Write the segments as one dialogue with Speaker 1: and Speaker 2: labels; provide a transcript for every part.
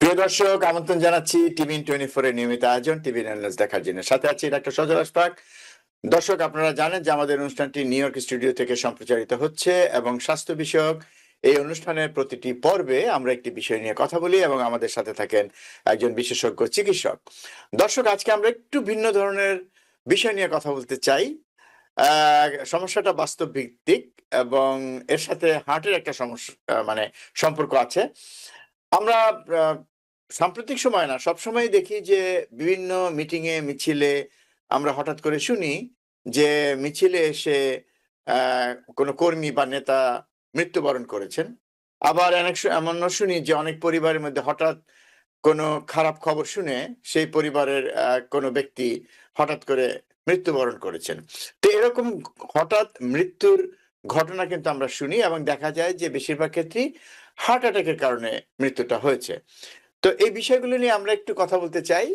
Speaker 1: প্রিয় দর্শক, আমন্ত্রণ জানাচ্ছি টিভিএন 24 এর নিয়মিত আয়োজন টিভি নিউজ দেখার জন্য। সাথে আছি ডাক্তার সজল আশফাক। দর্শক, আপনারা জানেন যে আমাদের অনুষ্ঠানটি নিউ ইয়র্ক স্টুডিও থেকে সম্প্রচারিত হচ্ছে এবং স্বাস্থ্য বিষয়ক এই অনুষ্ঠানের প্রতিটি পর্বে আমরা একটি বিষয় নিয়ে কথা বলি এবং আমাদের সাথে থাকেন একজন বিশেষজ্ঞ চিকিৎসক। দর্শক, আজকে আমরা একটু ভিন্ন ধরনের বিষয় নিয়ে কথা বলতে চাই। সমস্যাটা বাস্তব ভিত্তিক এবং এর সাথে হার্টের একটা সমস্যা মানে সম্পর্ক আছে। আমরা সাম্প্রতিক সময় না, সবসময় দেখি যে বিভিন্ন মিটিংয়ে মিছিলে আমরা হঠাৎ করে শুনি যে মিছিলে এসে কোনো কর্মী বা নেতা মৃত্যুবরণ করেছেন। আবার এমনও শুনি যে অনেক পরিবারের মধ্যে হঠাৎ কোনো খারাপ খবর শুনে সেই পরিবারের কোনো ব্যক্তি হঠাৎ করে মৃত্যুবরণ করেছেন। তো এরকম হঠাৎ মৃত্যুর ঘটনা কিন্তু আমরা শুনি এবং দেখা যায় যে বেশিরভাগ ক্ষেত্রেই হার্ট অ্যাটাকের কারণে মৃত্যুটা হয়েছে। তো এই বিষয়গুলো নিয়ে আমরা একটু কথা বলতে চাই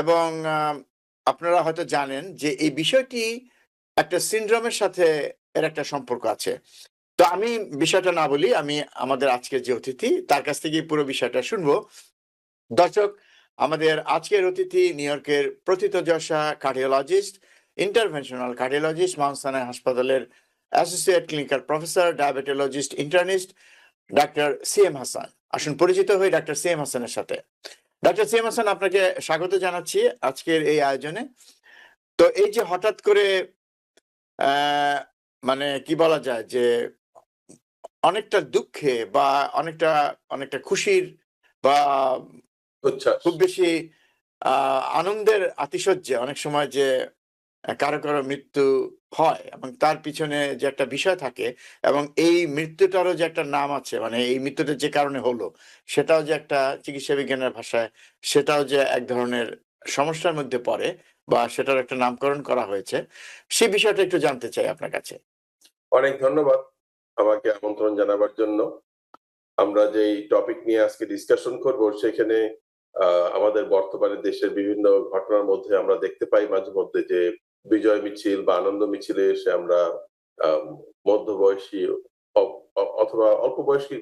Speaker 1: এবং আপনারা হয়তো জানেন যে এই বিষয়টি একটা সিনড্রোমের সাথে এর একটা সম্পর্ক আছে। তো আমি বিষয়টা না বলি, আমি আমাদের আজকের যে অতিথি তার কাছ থেকে পুরো বিষয়টা শুনবো। দর্শক, আমাদের আজকের অতিথি নিউ ইয়র্কের প্রথিতযশা cardiologist, interventional cardiologist, Mount Sinai হাসপাতালের associate clinical professor, diabetologist internist ডাক্তার সিএম হাসান। আসুন পরিচিত হই ডাক্তার সিএম হাসানের সাথে। ডাক্তার সিএম হাসান, আপনাকে স্বাগত জানাচ্ছি আজকের এই আয়োজনে। তো এই যে হঠাৎ করে মানে কি বলা যায় যে অনেকটা দুঃখে বা অনেকটা অনেকটা খুশির বা
Speaker 2: উচ্ছ্বাস।
Speaker 1: খুব বেশি আনন্দের আতিশয্যে অনেক সময় যে কারো কারো মৃত্যু হয় এবং তার পিছনে যে একটা বিষয় থাকে এবং এই মৃত্যুটারও যে একটা নাম আছে, মানে এই মৃত্যুটা যে কারণে হলো সেটাও যে একটা চিকিৎসা বিজ্ঞানের ভাষায় সেটাও যে এক ধরনের সমস্যার মধ্যে পড়ে বা সেটার একটা নামকরণ করা হয়েছে, সেই বিষয়টা একটু জানতে চাই আপনার কাছে।
Speaker 2: অনেক ধন্যবাদ আমাকে আমন্ত্রণ জানাবার জন্য। আমরা যেই টপিক নিয়ে আজকে ডিসকাশন করব সেখানে আমাদের বর্তমানে দেশের বিভিন্ন ঘটনার মধ্যে আমরা দেখতে পাই মাঝে মধ্যে যে বিজয় মিছিল বা আনন্দ মিছিলে এসে আমরা আহ, মধ্যবয়সী অথবা অল্প বয়সী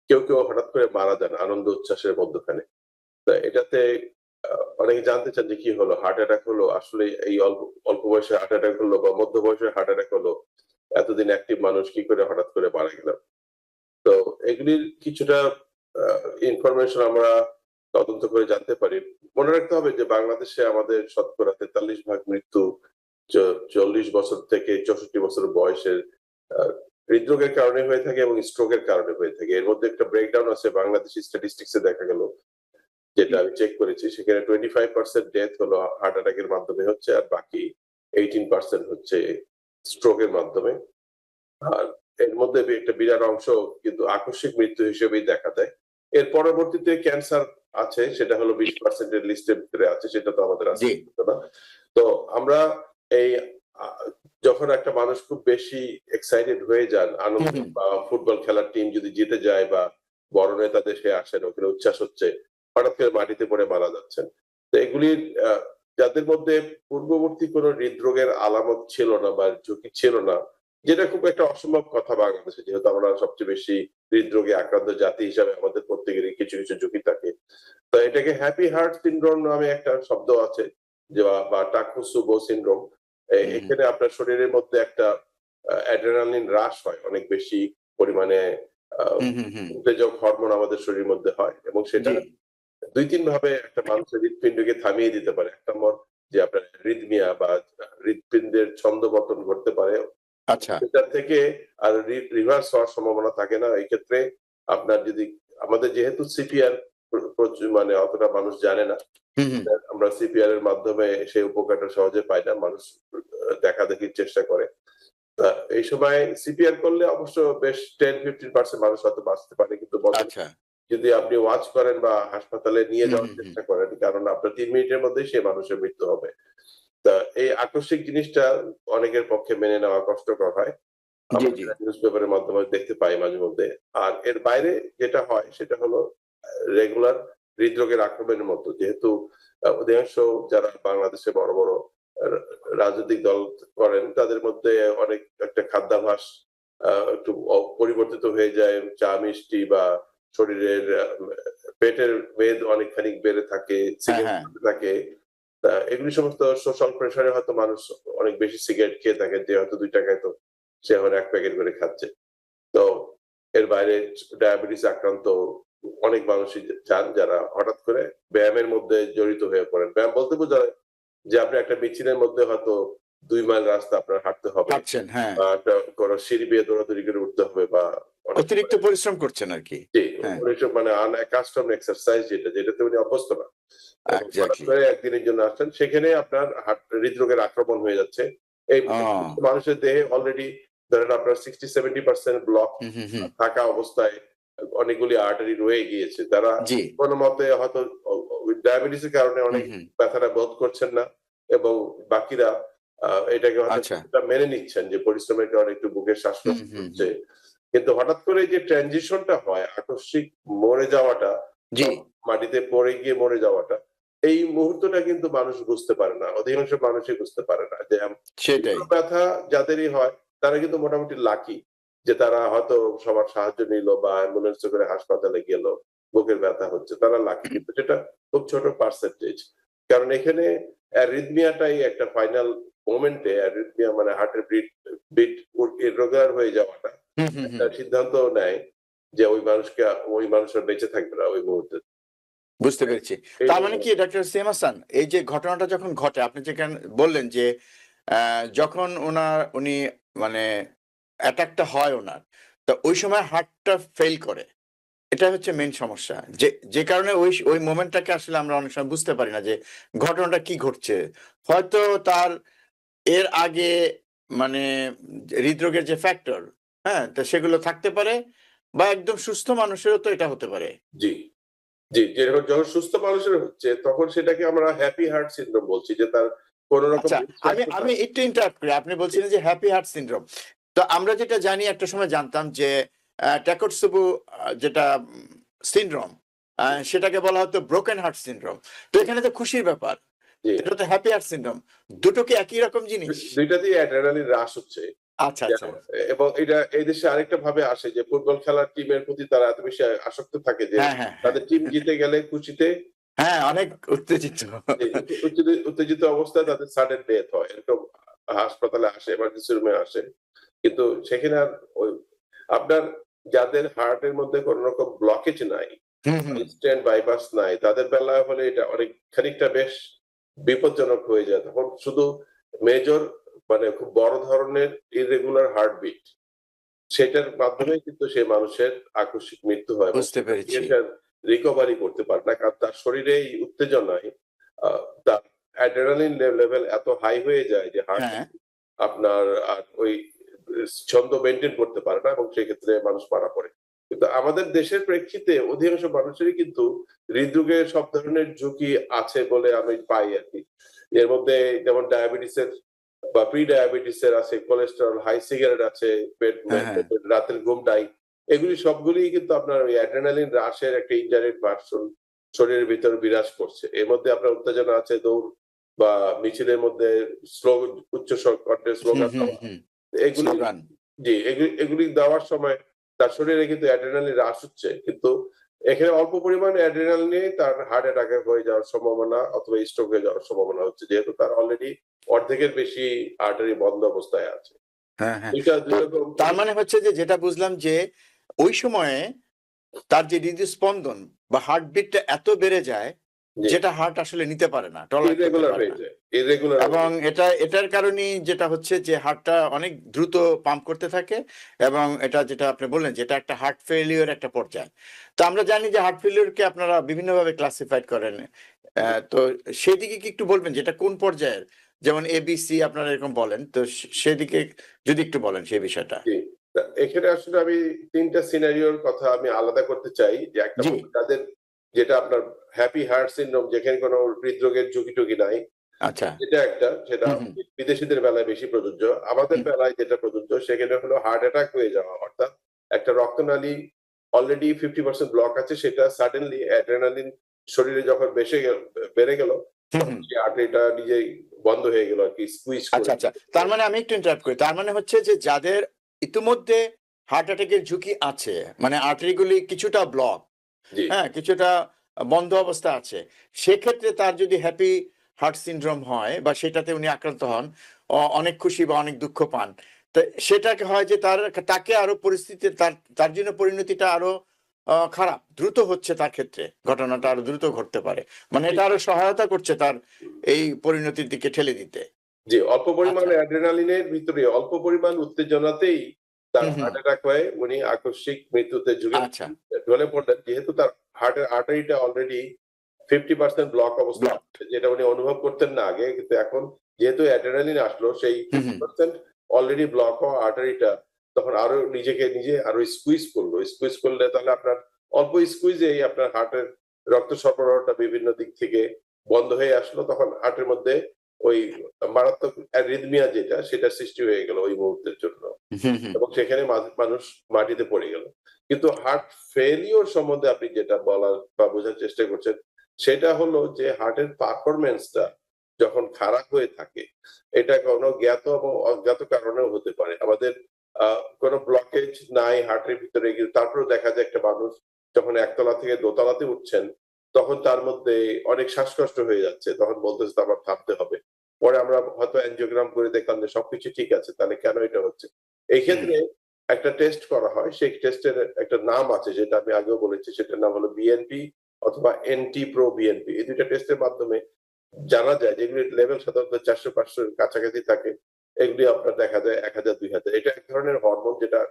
Speaker 2: কেউ কেউ হঠাৎ করে মারা যান আনন্দ উচ্ছ্বাসের মধ্যখানে। তা এটাতে অনেকে জানতে চান যে কি হলো, হার্ট অ্যাটাক হলো, আসলে এই অল্প অল্প বয়সে হার্ট অ্যাটাক হলো বা মধ্য বয়সে হার্ট অ্যাটাক হলো, এতদিন অ্যাক্টিভ মানুষ কি করে হঠাৎ করে মারা গেল। তো এগুলির কিছুটা ইনফরমেশন আমরা তদন্ত করে জানতে পারি। মনে রাখতে হবে যে বাংলাদেশে আমাদের শতকরা 43% মৃত্যু 40 বছর থেকে 64 বছর বয়সের হৃদরোগের কারণে হয়ে থাকে এবং স্ট্রোকের কারণে হয়ে থাকে। এর মধ্যে একটা ব্রেকডাউন আছে বাংলাদেশি স্ট্যাটিস্টিক্সে দেখা গেল, যেটা আমি চেক করেছি। সেখানে 25% ডেথ হলো হার্ট অ্যাটাকের মাধ্যমে হচ্ছে, আর বাকি 18% হচ্ছে স্ট্রোকের মাধ্যমে। আর এর মধ্যে একটা বিরাট অংশ কিন্তু আকস্মিক মৃত্যু হিসেবেই দেখা দেয়। এর পরবর্তীতে ক্যান্সার আছে, সেটা হলো 20% এর লিস্টের ভিতরে আছে, সেটা তো আমাদের আছে না। তো আমরা এই যখন একটা মানুষ খুব বেশি এক্সাইটেড হয়ে যান, আনন্দ বা ফুটবল খেলার টিম যদি জিতে যায় বা বড় নেতা দেশে আসেন, ওখানে উচ্ছ্বাস হচ্ছে, হঠাৎ করে মাটিতে পড়ে মারা যাচ্ছেন। তো এগুলির যাদের মধ্যে পূর্ববর্তী কোনো হৃদরোগের আলামত ছিল না বা ঝুঁকি ছিল না, যেটা খুব একটা অসম্ভব কথা বাংলাদেশে, যেহেতু আমরা সবচেয়ে বেশি হৃদরোগে আক্রান্ত জাতি হিসাবে আমাদের প্রত্যেকেরই কিছু কিছু ঝুঁকি থাকে। তো এটাকে হ্যাপি হার্ট সিনড্রোম নামে একটা শব্দ আছে, যে বা টাকুসুবো সিনড্রোম। এখানে আপনার শরীরের মধ্যে একটা অ্যাড্রেনালিন হ্রাস হয়, অনেক বেশি পরিমাণে উত্তেজক হরমোন আমাদের শরীরের মধ্যে হয় এবং সেটা 2-3 ভাবে একটা মানুষের হৃৎপিণ্ডকে থামিয়ে দিতে পারে। এক নম্বর যে আপনার রিদমিয়া বা হৃৎপিণ্ডের ছন্দপতন ঘটতে পারে।
Speaker 1: আচ্ছা।
Speaker 2: সেটা থেকে আর রিভার্স হওয়ার সম্ভাবনা থাকে না। এই ক্ষেত্রে আপনার যদি আমাদের যেহেতু সিপিআর মানে অতটা মানুষ জানে না, আমরা সিপিআর এর মাধ্যমে সেই উপকারটা সহজে পাই না, মানুষ দেখা দেখির চেষ্টা করে। এই সময় সিপিআর করলে অবশ্য বেশ 10-15% মানুষ হয়তো বাঁচতে পারে, কিন্তু যদি আপনি ওয়াচ করেন বা হাসপাতালে নিয়ে যাওয়ার চেষ্টা করেন, কারণ আপনার 3 মিনিটের মধ্যেই সেই মানুষের মৃত্যু হবে। তা এই আকস্মিক জিনিসটা অনেকের পক্ষে মেনে নেওয়া কষ্টকর হয়। আমরা নিউজ পেপারের মাধ্যমে দেখতে পাই মাঝে মধ্যে। আর এর বাইরে যেটা হয় সেটা হলো রেগুলার হৃদরোগের আক্রমণের মতো, যেহেতু অধিকাংশ যারা বাংলাদেশে বড় বড় রাজনৈতিক দল করেন, তাদের মধ্যে অনেক একটা খাদ্যাভ্যাস একটু পরিবর্তিত হয়ে যায়, চা মিষ্টি বা শরীরের পেটের মেদ অনেকখানি বেড়ে থাকে, সিগারেট
Speaker 1: হ্যাঁ।
Speaker 2: খেতে থাকে। এগুলি সমস্ত সোশ্যাল প্রেশারে হয়তো মানুষ অনেক বেশি সিগারেট খেয়ে থাকে, যে হয়তো ৳2 তো সে এখন 1 প্যাকেট করে খাচ্ছে। তো এর বাইরে ডায়াবেটিস আক্রান্ত অনেক মানুষই যান যারা হঠাৎ করে ব্যায়ামের মধ্যে জড়িত হয়ে পড়েন। ব্যায়াম বলতে বোঝায় যে আপনি একটা মিছিলের মধ্যে হয়তো ২ মাইল রাস্তা আপনার হাঁটতে হবে।
Speaker 1: পাচ্ছেন, হ্যাঁ।
Speaker 2: একটা কোনো সিঁড়ি বেয়ে দৌড়াদৌড়ি করে উঠতে হবে, বা অনেক
Speaker 1: অতিরিক্ত
Speaker 2: সময়
Speaker 1: পরিশ্রম করছেন আরকি।
Speaker 2: জি,
Speaker 1: হ্যাঁ,
Speaker 2: অনেক মানে আনএকাস্টমড এক্সারসাইজ যেটাতে উনি অভ্যস্ত না। এবং হঠাৎ
Speaker 1: এক্সাক্টলি।
Speaker 2: করে একদিনের জন্য আসছেন, সেখানে আপনার হৃদরোগের আক্রমণ হয়ে যাচ্ছে। এই
Speaker 1: ও!
Speaker 2: মানুষের দেহে অলরেডি ধরেন আপনার 60-70% ব্লক
Speaker 1: হুম, হুম, হুম।
Speaker 2: থাকা অবস্থায় অনেকগুলি আর্টারি রয়ে গিয়েছে। তারা
Speaker 1: জি।
Speaker 2: কোনমতে হয়তো ডায়াবেটিস এর কারণে
Speaker 1: হুম,
Speaker 2: অনেক
Speaker 1: হুম।
Speaker 2: ব্যথাটা বোধ করছেন না, এবং বাকিরা এটাকে হয়তো
Speaker 1: আচ্ছা।
Speaker 2: কিছুটা মেনে নিচ্ছেন যে পরিশ্রমের কারণে একটু বুকের
Speaker 1: হুম,
Speaker 2: শ্বাসকষ্ট
Speaker 1: হুম,
Speaker 2: হচ্ছে।
Speaker 1: হুম।
Speaker 2: কিন্তু হঠাৎ করে যে ট্রানজিশনটা হয়, আকস্মিক মরে যাওয়াটা
Speaker 1: জি,
Speaker 2: বা মাটিতে পড়ে গিয়ে মরে যাওয়াটা, এই মুহূর্তটা কিন্তু মানুষ বুঝতে পারে না। অধিকাংশ মানুষই বুঝতে পারে না যে
Speaker 1: সেটাই।
Speaker 2: তীব্র ব্যথা যাদেরই হয় তারা কিন্তু মোটামুটি লাকি যে তারা হয়তো সবার সাহায্য নিল বা অ্যাম্বুলেন্সে করে হাসপাতালে গেল, বুকের ব্যথা হচ্ছে, তারা লাকি। কিন্তু সেটা খুব ছোট পার্সেন্টেজ। কারণ এখানে অ্যারিথমিয়াটাই একটা ফাইনাল মোমেন্টে, অ্যারিথমিয়া মানে হার্টের বিট ইররেগুলার হয়ে যাওয়াটা
Speaker 1: হুম, হুম,
Speaker 2: একটা
Speaker 1: হুম।
Speaker 2: সিদ্ধান্ত নেয় যে ওই মানুষ আর বেঁচে থাকবে না ওই মুহূর্তে।
Speaker 1: বুঝতে পেরেছি।
Speaker 2: এই
Speaker 1: তার
Speaker 2: জন্য
Speaker 1: মানে কি ডক্টর সেম হাসান, এই যে ঘটনাটা যখন ঘটে আপনি যেখানে বললেন যে যখন উনি মানে অ্যাটাকটা হয় উনার, তো ওই সময় হার্টটা ফেইল করে। এটা হচ্ছে মেইন সমস্যা। যে কারণে ওই মোমেন্টটাকে আসলে আমরা অনেক সময় বুঝতে পারি না যে ঘটনাটা কি ঘটছে। হয়তো তার এর আগে মানে হৃদরোগের যে ফ্যাক্টর, হ্যাঁ? তো সেগুলো থাকতে পারে বা একদম সুস্থ মানুষেরও তো এটা হতে পারে।
Speaker 2: জি, জি, যেরকম যখন সুস্থ মানুষের হচ্ছে তখন সেটাকে আমরা হ্যাপি হার্ট সিনড্রোম বলছি, যে তার কোন রকম
Speaker 1: আচ্ছা, আমি
Speaker 2: বিষাক্ততা
Speaker 1: আমি একটু ইন্টারাপ্ট করি। আপনি বলছিলেন যে হ্যাপি হার্ট সিনড্রোম। তো আমরা যেটা জানি একটা সময় জানতাম যে টাকোটসুবু যেটা সিনড্রোম সেটাকে বলা হতো ব্রোকেন হার্ট সিনড্রোম। তো এখানে তো খুশির ব্যাপার।
Speaker 2: জি,
Speaker 1: এটা তো হ্যাপি হার্ট সিনড্রোম। দুটো কি একই রকম জিনিস?
Speaker 2: ২ টাতেই অ্যাড্রিনালিন হ্রাস হচ্ছে।
Speaker 1: আচ্ছা, আচ্ছা।
Speaker 2: যেমন এবং এটা এই দেশে আরেকটা ভাবে আসে যে ফুটবল খেলার টিমের প্রতি তারা এত বেশি আসক্ত থাকে যে
Speaker 1: হ্যাঁ, হ্যাঁ, হ্যাঁ।
Speaker 2: তাদের টিম জিতে গেলে খুশিতে
Speaker 1: হ্যাঁ, অনেক উত্তেজিত।
Speaker 2: যে উত্তেজিত অবস্থায় তাদের সাডেন ডেথ হয়। এরকম হাসপাতালে আসে, এমার্জেন্সি রুমে আসে। কিন্তু সেখানে আর ওই আপনার যাদের হার্টের মধ্যে কোন রকম ব্লকেজ নাই,
Speaker 1: হুম, হুম।
Speaker 2: স্টেন্ট বাইপাস নাই, তাদের বেলায় হলে এটা অনেক খানিকটা বেশ বিপজ্জনক হয়ে যায়। তখন শুধু মেজর মানে খুব বড় ধরনের ইররেগুলার হার্টবিট, সেটার মাধ্যমে কিন্তু সেই মানুষের আকস্মিক মৃত্যু হয় এবং
Speaker 1: বুঝতে
Speaker 2: সেটা থেকে
Speaker 1: পেরেছি।
Speaker 2: সে রিকভারি করতে পারে না। কারণ তার শরীরে এই উত্তেজনায় তার অ্যাড্রিনালিন লেভেল এত হাই হয়ে যায় যে হার্ট
Speaker 1: হ্যাঁ,
Speaker 2: আপনার আর ওই ছন্দ মেইনটেইন করতে পারে না, এবং সেক্ষেত্রে মানুষ মারা পড়ে। কিন্তু আমাদের দেশের প্রেক্ষিতে অধিকাংশ মানুষেরই কিন্তু হৃদরোগের সব ধরনের ঝুঁকি আছে বলে আমি পাই আরকি। এর মধ্যে যেমন ডায়াবেটিসের বা প্রি-ডায়াবেটিসের আছে, কোলেস্টেরল, হাই সিগারেট আছে,
Speaker 1: হ্যাঁ, হ্যাঁ।
Speaker 2: রাতের ঘুম নাই। এগুলি সবগুলিই কিন্তু আপনার ওই অ্যাড্রিনালিন হ্রাসের একটা ইনডাইরেক্ট ভার্সন শরীরের ভিতরে বিরাজ করছে। এর মধ্যে আপনার উত্তেজনা আছে, দৌড় বা মিছিলের মধ্যে উচ্চ কণ্ঠে
Speaker 1: হুম,
Speaker 2: স্লোগান
Speaker 1: হুম,
Speaker 2: দেওয়া।
Speaker 1: হুম।
Speaker 2: এগুলি
Speaker 1: স্লোগান।
Speaker 2: জি, এগুলি দেওয়ার সময় তার শরীরে কিন্তু অ্যাড্রিনালিন হ্রাস হচ্ছে। কিন্তু এখানে অল্প পরিমাণে অ্যাড্রিনালিনেই তার হার্ট অ্যাটাক হয়ে যাওয়ার সম্ভাবনা অথবা স্ট্রোক হয়ে যাওয়ার সম্ভাবনা হচ্ছে। যেহেতু তার অলরেডি অর্ধেকের বেশি আর্টারি বন্ধ অবস্থায় আছে।
Speaker 1: হ্যাঁ, হ্যাঁ।
Speaker 2: ২
Speaker 1: তো
Speaker 2: রকম
Speaker 1: তার মানে হচ্ছে যে যেটা বুঝলাম যে ওই সময়ে তার যে হৃদস্পন্দন বা হার্টবিটটা এত বেড়ে যায়,
Speaker 2: জি,
Speaker 1: যেটা হার্ট আসলে নিতে পারে না, টলারেট করতে
Speaker 2: ইররেগুলার
Speaker 1: পারে
Speaker 2: হয়ে
Speaker 1: না।
Speaker 2: যায়। ইররেগুলার হয়ে
Speaker 1: এবং
Speaker 2: যায়।
Speaker 1: এটার কারণেই যেটা হচ্ছে যে হার্টটা অনেক দ্রুত পাম্প করতে থাকে এবং এটা যেটা আপনি বললেন যে এটা একটা হার্ট ফেইলিউর একটা পর্যায়। তো আমরা জানি যে হার্ট ফেইলিউরকে আপনারা বিভিন্নভাবে ক্লাসিফাইড করেন।
Speaker 2: জি,
Speaker 1: তো সেদিকে কি একটু বলবেন যে এটা কোন পর্যায়ের? যেমন এবিসি আপনারা এরকম বলেন। তো সেদিকে যদি একটু বলেন সেই বিষয়টা।
Speaker 2: জি। এখানে আসলে আমি ৩ টা সিনারিওর কথা আমি আলাদা করতে চাই। যে একটা
Speaker 1: জি,
Speaker 2: হলো যাদের যেটা আপনার হ্যাপি হার্ট সিনড্রোম, যেখানে কোনো হৃদরোগের ঝুঁকি-টুকি নাই।
Speaker 1: আচ্ছা।
Speaker 2: এটা একটা, সেটা
Speaker 1: হুম, হুম,
Speaker 2: বিদেশীদের বেলায় বেশি প্রযোজ্য। আমাদের
Speaker 1: হুম।
Speaker 2: বেলায় যেটা প্রযোজ্য সেখানে হলো হার্ট অ্যাটাক হয়ে যাওয়া। অর্থাৎ একটা রক্তনালী অলরেডি 50% ব্লক আছে, সেটা সাডেনলি অ্যাড্রিনালিন শরীরে যখন বেড়ে গেল,
Speaker 1: হুম,
Speaker 2: তখন
Speaker 1: হুম।
Speaker 2: সেই আর্টারিটা নিজেই বন্ধ হয়ে গেল আরকি, স্কুইজ
Speaker 1: আচ্ছা,
Speaker 2: করে।
Speaker 1: আচ্ছা। তার মানে আমি একটু ইন্টারাপ্ট করি। তার মানে হচ্ছে যে যাদের ইতিমধ্যে হার্ট অ্যাটাকের ঝুঁকি আছে, মানে আর্টারিগুলি কিছুটা ব্লক,
Speaker 2: জি
Speaker 1: হ্যাঁ, কিছুটা বন্ধ অবস্থা আছে। সেক্ষেত্রে তার যদি হ্যাপি হার্ট সিনড্রোম হয় বা সেটাতে উনি আক্রান্ত হন, অনেক খুশি বা অনেক দুঃখ পান। তো সেটাকে হয় যে তাকে আরো পরিস্থিতি তার জন্য পরিণতিটা আরো খারাপ, দ্রুত হচ্ছে তার ক্ষেত্রে। ঘটনাটা আরো দ্রুত ঘটতে পারে। মানে এটা আরো সহায়তা করছে তার এই পরিণতির দিকে ঠেলে দিতে।
Speaker 2: জি, অল্প পরিমাণ
Speaker 1: আচ্ছা।
Speaker 2: অ্যাড্রেনালিনের ভিতরে অল্প পরিমাণ উত্তেজনাতেই তার
Speaker 1: হুম, হুম।
Speaker 2: হার্ট অ্যাটাক হয়ে উনি আকস্মিক মৃত্যুতে
Speaker 1: আচ্ছা।
Speaker 2: ঢলে পড়লেন, যেহেতু তার হার্টের আর্টারিটা অলরেডি 50% ব্লক অবস্থায়
Speaker 1: ব্লক।
Speaker 2: আছে, যেটা উনি অনুভব করতেন না আগে, কিন্তু এখন যেহেতু অ্যাড্রেনালিন আসলো, সেই
Speaker 1: হুম, হুম।
Speaker 2: 50% অলরেডি ব্লক হওয়া আর্টারিটা তখন আরো নিজেকে নিজে আরো স্কুইজ করলো। স্কুইজ করলে তাহলে আপনার অল্প স্কুইজেই আপনার হার্টের রক্ত সরবরাহটা বিভিন্ন দিক থেকে বন্ধ হয়ে আসলো। তখন হার্টের মধ্যে ওই মারাত্মক অ্যারিথমিয়া যেটা, সেটা সৃষ্টি হয়ে গেল ওই মুহূর্তের জন্য,
Speaker 1: হুম, হুম।
Speaker 2: এবং সেখানে মানুষ মাটিতে পড়ে গেল। কিন্তু হার্ট ফেলিওর সম্বন্ধে আপনি যেটা বলার বা বোঝার চেষ্টা করছেন, সেটা হলো যে হার্টের পারফরম্যান্সটা যখন খারাপ হয়ে থাকে, এটা কোনো জ্ঞাত এবং অজ্ঞাত কারণেও হতে পারে। আমাদের কোনো ব্লকেজ নাই হার্টের ভিতরে, কিন্তু তারপরেও দেখা যায় একটা মানুষ যখন একতলা থেকে দোতলাতে উঠছেন, তখন তার মধ্যে অনেক শ্বাসকষ্ট হয়ে যাচ্ছে, তখন বলতেছে তো আমার থামতে হবে। পরে আমরা হয়তো অ্যানজিওগ্রাম করে দেখলাম যে সবকিছু ঠিক আছে, তাহলে কেন এটা হচ্ছে? এই
Speaker 1: হুম।
Speaker 2: ক্ষেত্রে একটা টেস্ট করা হয়, সেই টেস্টের একটা নাম আছে যেটা আমি আগেও বলেছি, সেটার নাম হলো বিএনপি অথবা এনটি প্রো বিএনপি। এই দুইটা টেস্টের মাধ্যমে জানা যায়, যেগুলির লেভেল সাধারণত 400-500 এর কাছাকাছি থাকে, এগুলি আপনার দেখা যায় 1000-2000। এটা এক ধরনের হরমোন যেটা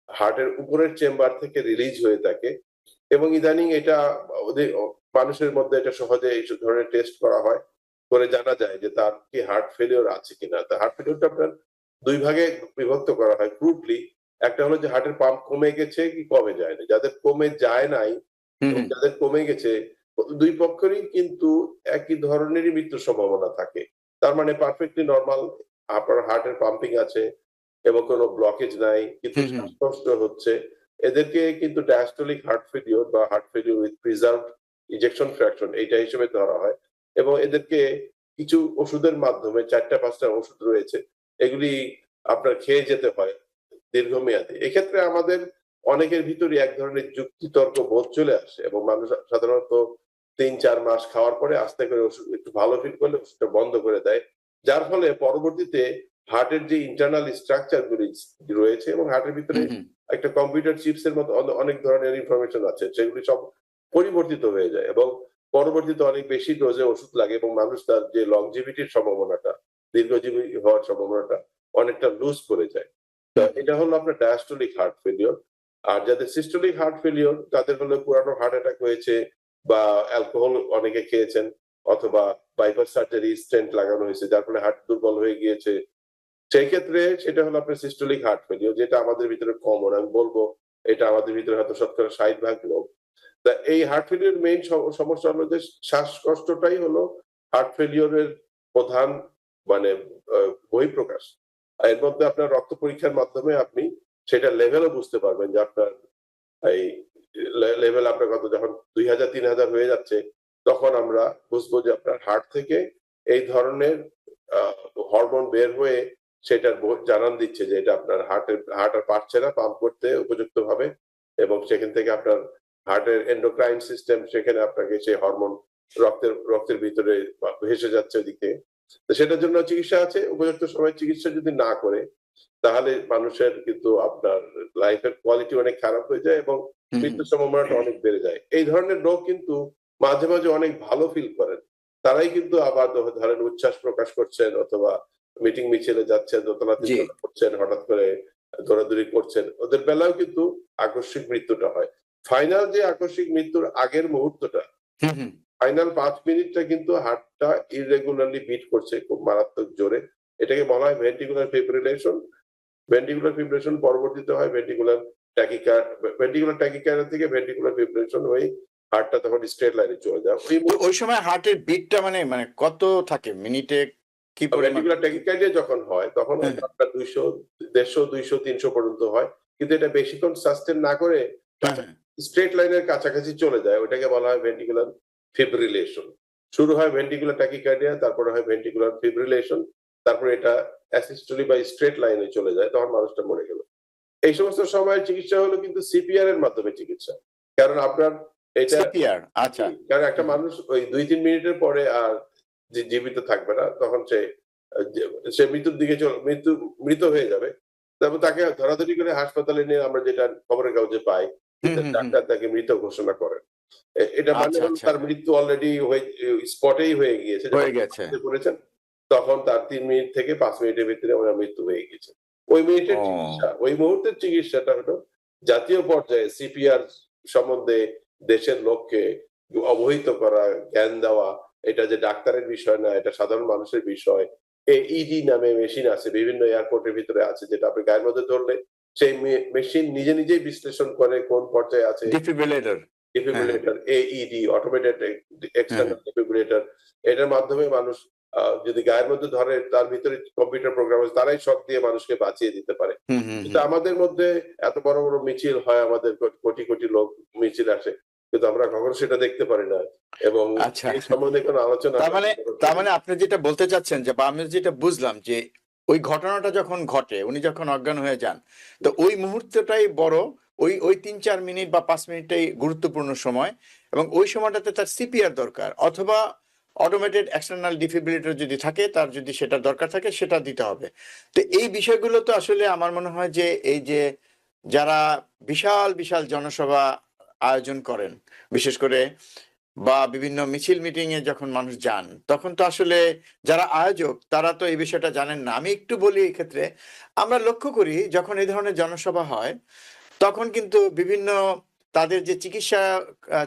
Speaker 2: হার্টের উপরের চেম্বার থেকে রিলিজ হয়ে থাকে, এবং ইদানিং এটা মানুষের মধ্যে এটা সহজে এই ধরনের টেস্ট করা হয়, করে জানা যায় যে তার কি হার্ট ফেলিওর আছে কিনা। তো হার্ট ফেলিওরটা আপনার দুই ভাগে বিভক্ত করা হয় ক্রুডলি। একটা হলো যে হার্টের পাম্প কমে গেছে কি কমে যায়নি। যাদের কমে যায় নাই
Speaker 1: হুম,
Speaker 2: এবং
Speaker 1: হুম।
Speaker 2: যাদের কমে গেছে, দুই পক্ষেরই কিন্তু একই ধরনেরই মৃত্যুর সম্ভাবনা থাকে। তার মানে পারফেক্টলি নরমাল আপনার হার্টের পাম্পিং আছে এবং কোনো ব্লকেজ নাই, কিন্তু
Speaker 1: হুম, হুম।
Speaker 2: শ্বাসকষ্ট হচ্ছে। এদেরকে কিন্তু ডায়াস্টলিক হার্ট ফেলিওর বা heart failure with preserved ejection fraction এইটা হিসেবে ধরা হয়, এবং এদেরকে কিছু ওষুধের মাধ্যমে ৪টা-৫টা ওষুধ রয়েছে, এগুলি আপনার খেয়ে যেতে হয় দীর্ঘমেয়াদী। এক্ষেত্রে আমাদের অনেকের ভিতরই এক ধরনের যুক্তিতর্ক বোধ চলে আসে, এবং মানুষ সাধারণত ৩-৪ মাস খাওয়ার পরে আস্তে করে ওষুধ একটু ভালো ফিল করলে ওষুধটা বন্ধ করে দেয়। যার ফলে পরবর্তীতে হার্টের যে ইন্টারনাল স্ট্রাকচার গুলি রয়েছে, এবং হার্টের ভিতরে
Speaker 1: হুম, হুম।
Speaker 2: একটা কম্পিউটার চিপস এর মতো অনেক ধরনের ইনফরমেশন আছে, সেগুলি সব পরিবর্তিত হয়ে যায়, এবং পরবর্তীতে অনেক বেশি ডোজে ওষুধ লাগে, এবং মানুষ তার যে লংজিভিটির সম্ভাবনাটা, দীর্ঘজীবী হওয়ার সম্ভাবনাটা অনেকটা লুজ করে যায়। তো
Speaker 1: হুম, হুম।
Speaker 2: এটা হলো আপনার ডায়াস্টলিক হার্ট ফেলিওর। আর যাদের সিস্টোলিক হার্ট ফেলিওর, তাদের হলো পুরানো হার্ট অ্যাটাক হয়েছে, বা অ্যালকোহল অনেকে খেয়েছেন, অথবা বাইপাস সার্জারি স্টেন্ট লাগানো হয়েছে, যার ফলে হার্ট দুর্বল হয়ে গিয়েছে। সেই ক্ষেত্রে সেটা হলো আপনার সিস্টোলিক হার্ট ফেলিওর, যেটা আমাদের ভিতরে কমন। আমি বলবো এটা আমাদের ভিতরে হয়তো শতকরা ৬০% লোক। তা এই হার্ট ফেলিওর মেইন সমস্যা হলো যে শ্বাসকষ্টটাই হলো হার্ট ফেলিওরের প্রধান মানে বহিঃপ্রকাশ। এর মধ্যে আপনার রক্ত পরীক্ষার মাধ্যমে আপনি সেটা লেভেলও বুঝতে পারবেন যে আপনার এই লেভেল আপনার কত। যখন ২০০০-৩০০০ হয়ে যাচ্ছে, তখন আমরা বুঝবো যে আপনার হার্ট থেকে এই ধরনের হরমোন বের হয়ে সেটার জানান দিচ্ছে যে এটা আপনার হার্ট আর পারছে না পাম্প করতে উপযুক্ত ভাবে, এবং সেখান থেকে আপনার হার্টের এন্ডোক্রাইন সিস্টেম সেখানে আপনাকে সেই হরমোন রক্তের ভিতরে ভেসে যাচ্ছে ওদিকে। তো সেটার জন্য চিকিৎসা আছে। উপযুক্ত সময়ে চিকিৎসা যদি না করে, তাহলে মানুষের কিন্তু আপনার লাইফের কোয়ালিটি অনেক খারাপ হয়ে যায়, এবং
Speaker 1: হুম, হুম।
Speaker 2: মৃত্যুর সম্ভাবনাটা অনেক বেড়ে যায়। এই ধরনের লোক কিন্তু মাঝে মাঝে অনেক ভালো ফিল করেন। তারাই কিন্তু আবার ধরেন উচ্ছ্বাস প্রকাশ করছেন, অথবা মিটিং মিছিলে যাচ্ছেন, দোতলা
Speaker 1: জি।
Speaker 2: তিনতলা করছেন, হঠাৎ করে দৌড়াদৌড়ি করছেন, ওদের বেলাও কিন্তু আকস্মিক মৃত্যুটা হয়। ফাইনাল যে আকস্মিক মৃত্যুর আগের মুহূর্তটা,
Speaker 1: হুম, হুম।
Speaker 2: ফাইনাল ৫ মিনিটটা কিন্তু হার্টটা ইররেগুলারলি বিট করছে খুব মারাত্মক জোরে। এটাকে বলা হয় ভেন্ট্রিকুলার ফিব্রিলেশন। ভেন্ট্রিকুলার ফিব্রিলেশন পরবর্তীতে হয় ভেন্ট্রিকুলার ট্যাকিকার্ডিয়া থেকে ভেন্ট্রিকুলার ফিব্রিলেশন হয়ে হার্টটা তখন স্ট্রেট লাইনে চলে যায়। ওই
Speaker 1: ওই সময় হার্টের বিটটা মানে মানে কত থাকে মিনিটে, কি পরিমাণ?
Speaker 2: ভেন্ট্রিকুলার ট্যাকিকার্ডিয়া যখন হয়, তখন
Speaker 1: হ্যাঁ,
Speaker 2: হয়তো
Speaker 1: হ্যাঁ।
Speaker 2: আপনার ২০০, ১৫০, ২০০, ৩০০ পর্যন্ত হয়। কিন্তু এটা বেশিক্ষণ সাস্টেইন না করে
Speaker 1: হ্যাঁ, হ্যাঁ।
Speaker 2: স্ট্রেট লাইনের কাছাকাছি চলে যায়। ওটাকে বলা হয় ভেন্ট্রিকুলার ফিব্রিলেশন। শুরু হয় ভেন্ট্রিকুলার ট্যাকিকার্ডিয়া, তারপরে হয় ভেন্ট্রিকুলার ফিব্রিলেশন, তারপরে এটা অ্যাসিস্টোলি বা স্ট্রেট লাইনে চলে যায়, তখন মানুষটা মরে গেল। এই সমস্ত সময় চিকিৎসা হলো কিন্তু সিপিআর এর মাধ্যমে চিকিৎসা। কারণ আপনার এটা
Speaker 1: সিপিআর, আচ্ছা।
Speaker 2: কারণ একটা
Speaker 1: হুম,
Speaker 2: মানুষ ওই ২-৩ মিনিটের পরে আর জীবিত থাকবে না। তখন সে মৃত্যুর দিকে মৃত হয়ে যাবে। তারপর তাকে ধরাধরি করে হাসপাতালে নিয়ে আমরা যেটা খবরের কাগজে পাই যে
Speaker 1: হুম, হুম, হুম।
Speaker 2: ডাক্তার তাকে মৃত ঘোষণা করেন। এটা মানে
Speaker 1: আচ্ছা,
Speaker 2: হলো
Speaker 1: আচ্ছা,
Speaker 2: তার মৃত্যু অলরেডি স্পটেই হয়ে গিয়েছে। যখন
Speaker 1: হয়ে গেছে।
Speaker 2: হাসপাতালে পড়েছেন তখন তার ৩ মিনিট থেকে ৫ মিনিটের ভিতরে ওনার মৃত্যু হয়ে গেছে। ওই মিনিটের চিকিৎসা,
Speaker 1: ও
Speaker 2: ওই মুহূর্তের চিকিৎসাটা হলো জাতীয় পর্যায়ে সিপিআর সম্বন্ধে দেশের লোককে অবহিত করা, জ্ঞান দেওয়া, এটা যে ডাক্তারের বিষয় না, এটা সাধারণ মানুষের বিষয়। ইডি নামে মেশিন আছে, বিভিন্ন এয়ারপোর্টের ভিতরে আছে, যেটা আপনি গায়ের মধ্যে ধরলে সেই মেশিন নিজে নিজেই বিশ্লেষণ করে কোন পর্যায়ে আছে।
Speaker 1: ডিফিব্রিলেটর। হ্যাঁ, হ্যাঁ,
Speaker 2: ডিফিব্রিলেটর, AED, অটোমেটেড
Speaker 1: হ্যাঁ, হ্যাঁ।
Speaker 2: এক্সটার্নাল ডিফিব্রিলেটর, এটার মাধ্যমে মানুষ যদি গায়ের মধ্যে ধরে তার ভিতরে কম্পিউটার প্রোগ্রাম আছে, তারাই শক দিয়ে মানুষকে বাঁচিয়ে দিতে পারে।
Speaker 1: হুম, হুম,
Speaker 2: কিন্তু
Speaker 1: হুম।
Speaker 2: আমাদের মধ্যে এত বড় বড় মিছিল হয়, আমাদের কোটি কোটি লোক মিছিল আসে, কিন্তু আমরা কখনো সেটা দেখতে পারি না এবং
Speaker 1: আচ্ছা।
Speaker 2: এই সম্বন্ধে কোনো আলোচনা
Speaker 1: তার
Speaker 2: আমরা
Speaker 1: মানে
Speaker 2: কখনো
Speaker 1: তার
Speaker 2: করি
Speaker 1: মানে
Speaker 2: না।
Speaker 1: আপনি যেটা বলতে চাচ্ছেন যে বা আমি যেটা বুঝলাম যে ওই ঘটনাটা যখন ঘটে উনি যখন অজ্ঞান হয়ে যান তো ওই মুহূর্তটাই বড়, ওই ৩-৪ মিনিট বা ৫ মিনিটটাই গুরুত্বপূর্ণ সময় এবং ওই সময়টাতে তার সিপিআর দরকার অথবা অটোমেটেড এক্সটার্নাল ডিফিব্রিলেটর যদি থাকে তার যদি সেটা দরকার থাকে সেটা দিতে হবে। তো এই বিষয়গুলো তো আসলে আমার মনে হয় যে এই যে যারা বিশাল বিশাল জনসভা আয়োজন করেন বিশেষ করে বা বিভিন্ন মিছিল মিটিং এ যখন মানুষ যান তখন তো আসলে যারা আয়োজক তারা তো এই বিষয়টা জানেন না। আমি একটু বলি এই ক্ষেত্রে আমরা লক্ষ্য করি যখন এই ধরনের জনসভা হয় তখন কিন্তু বিভিন্ন তাদের যে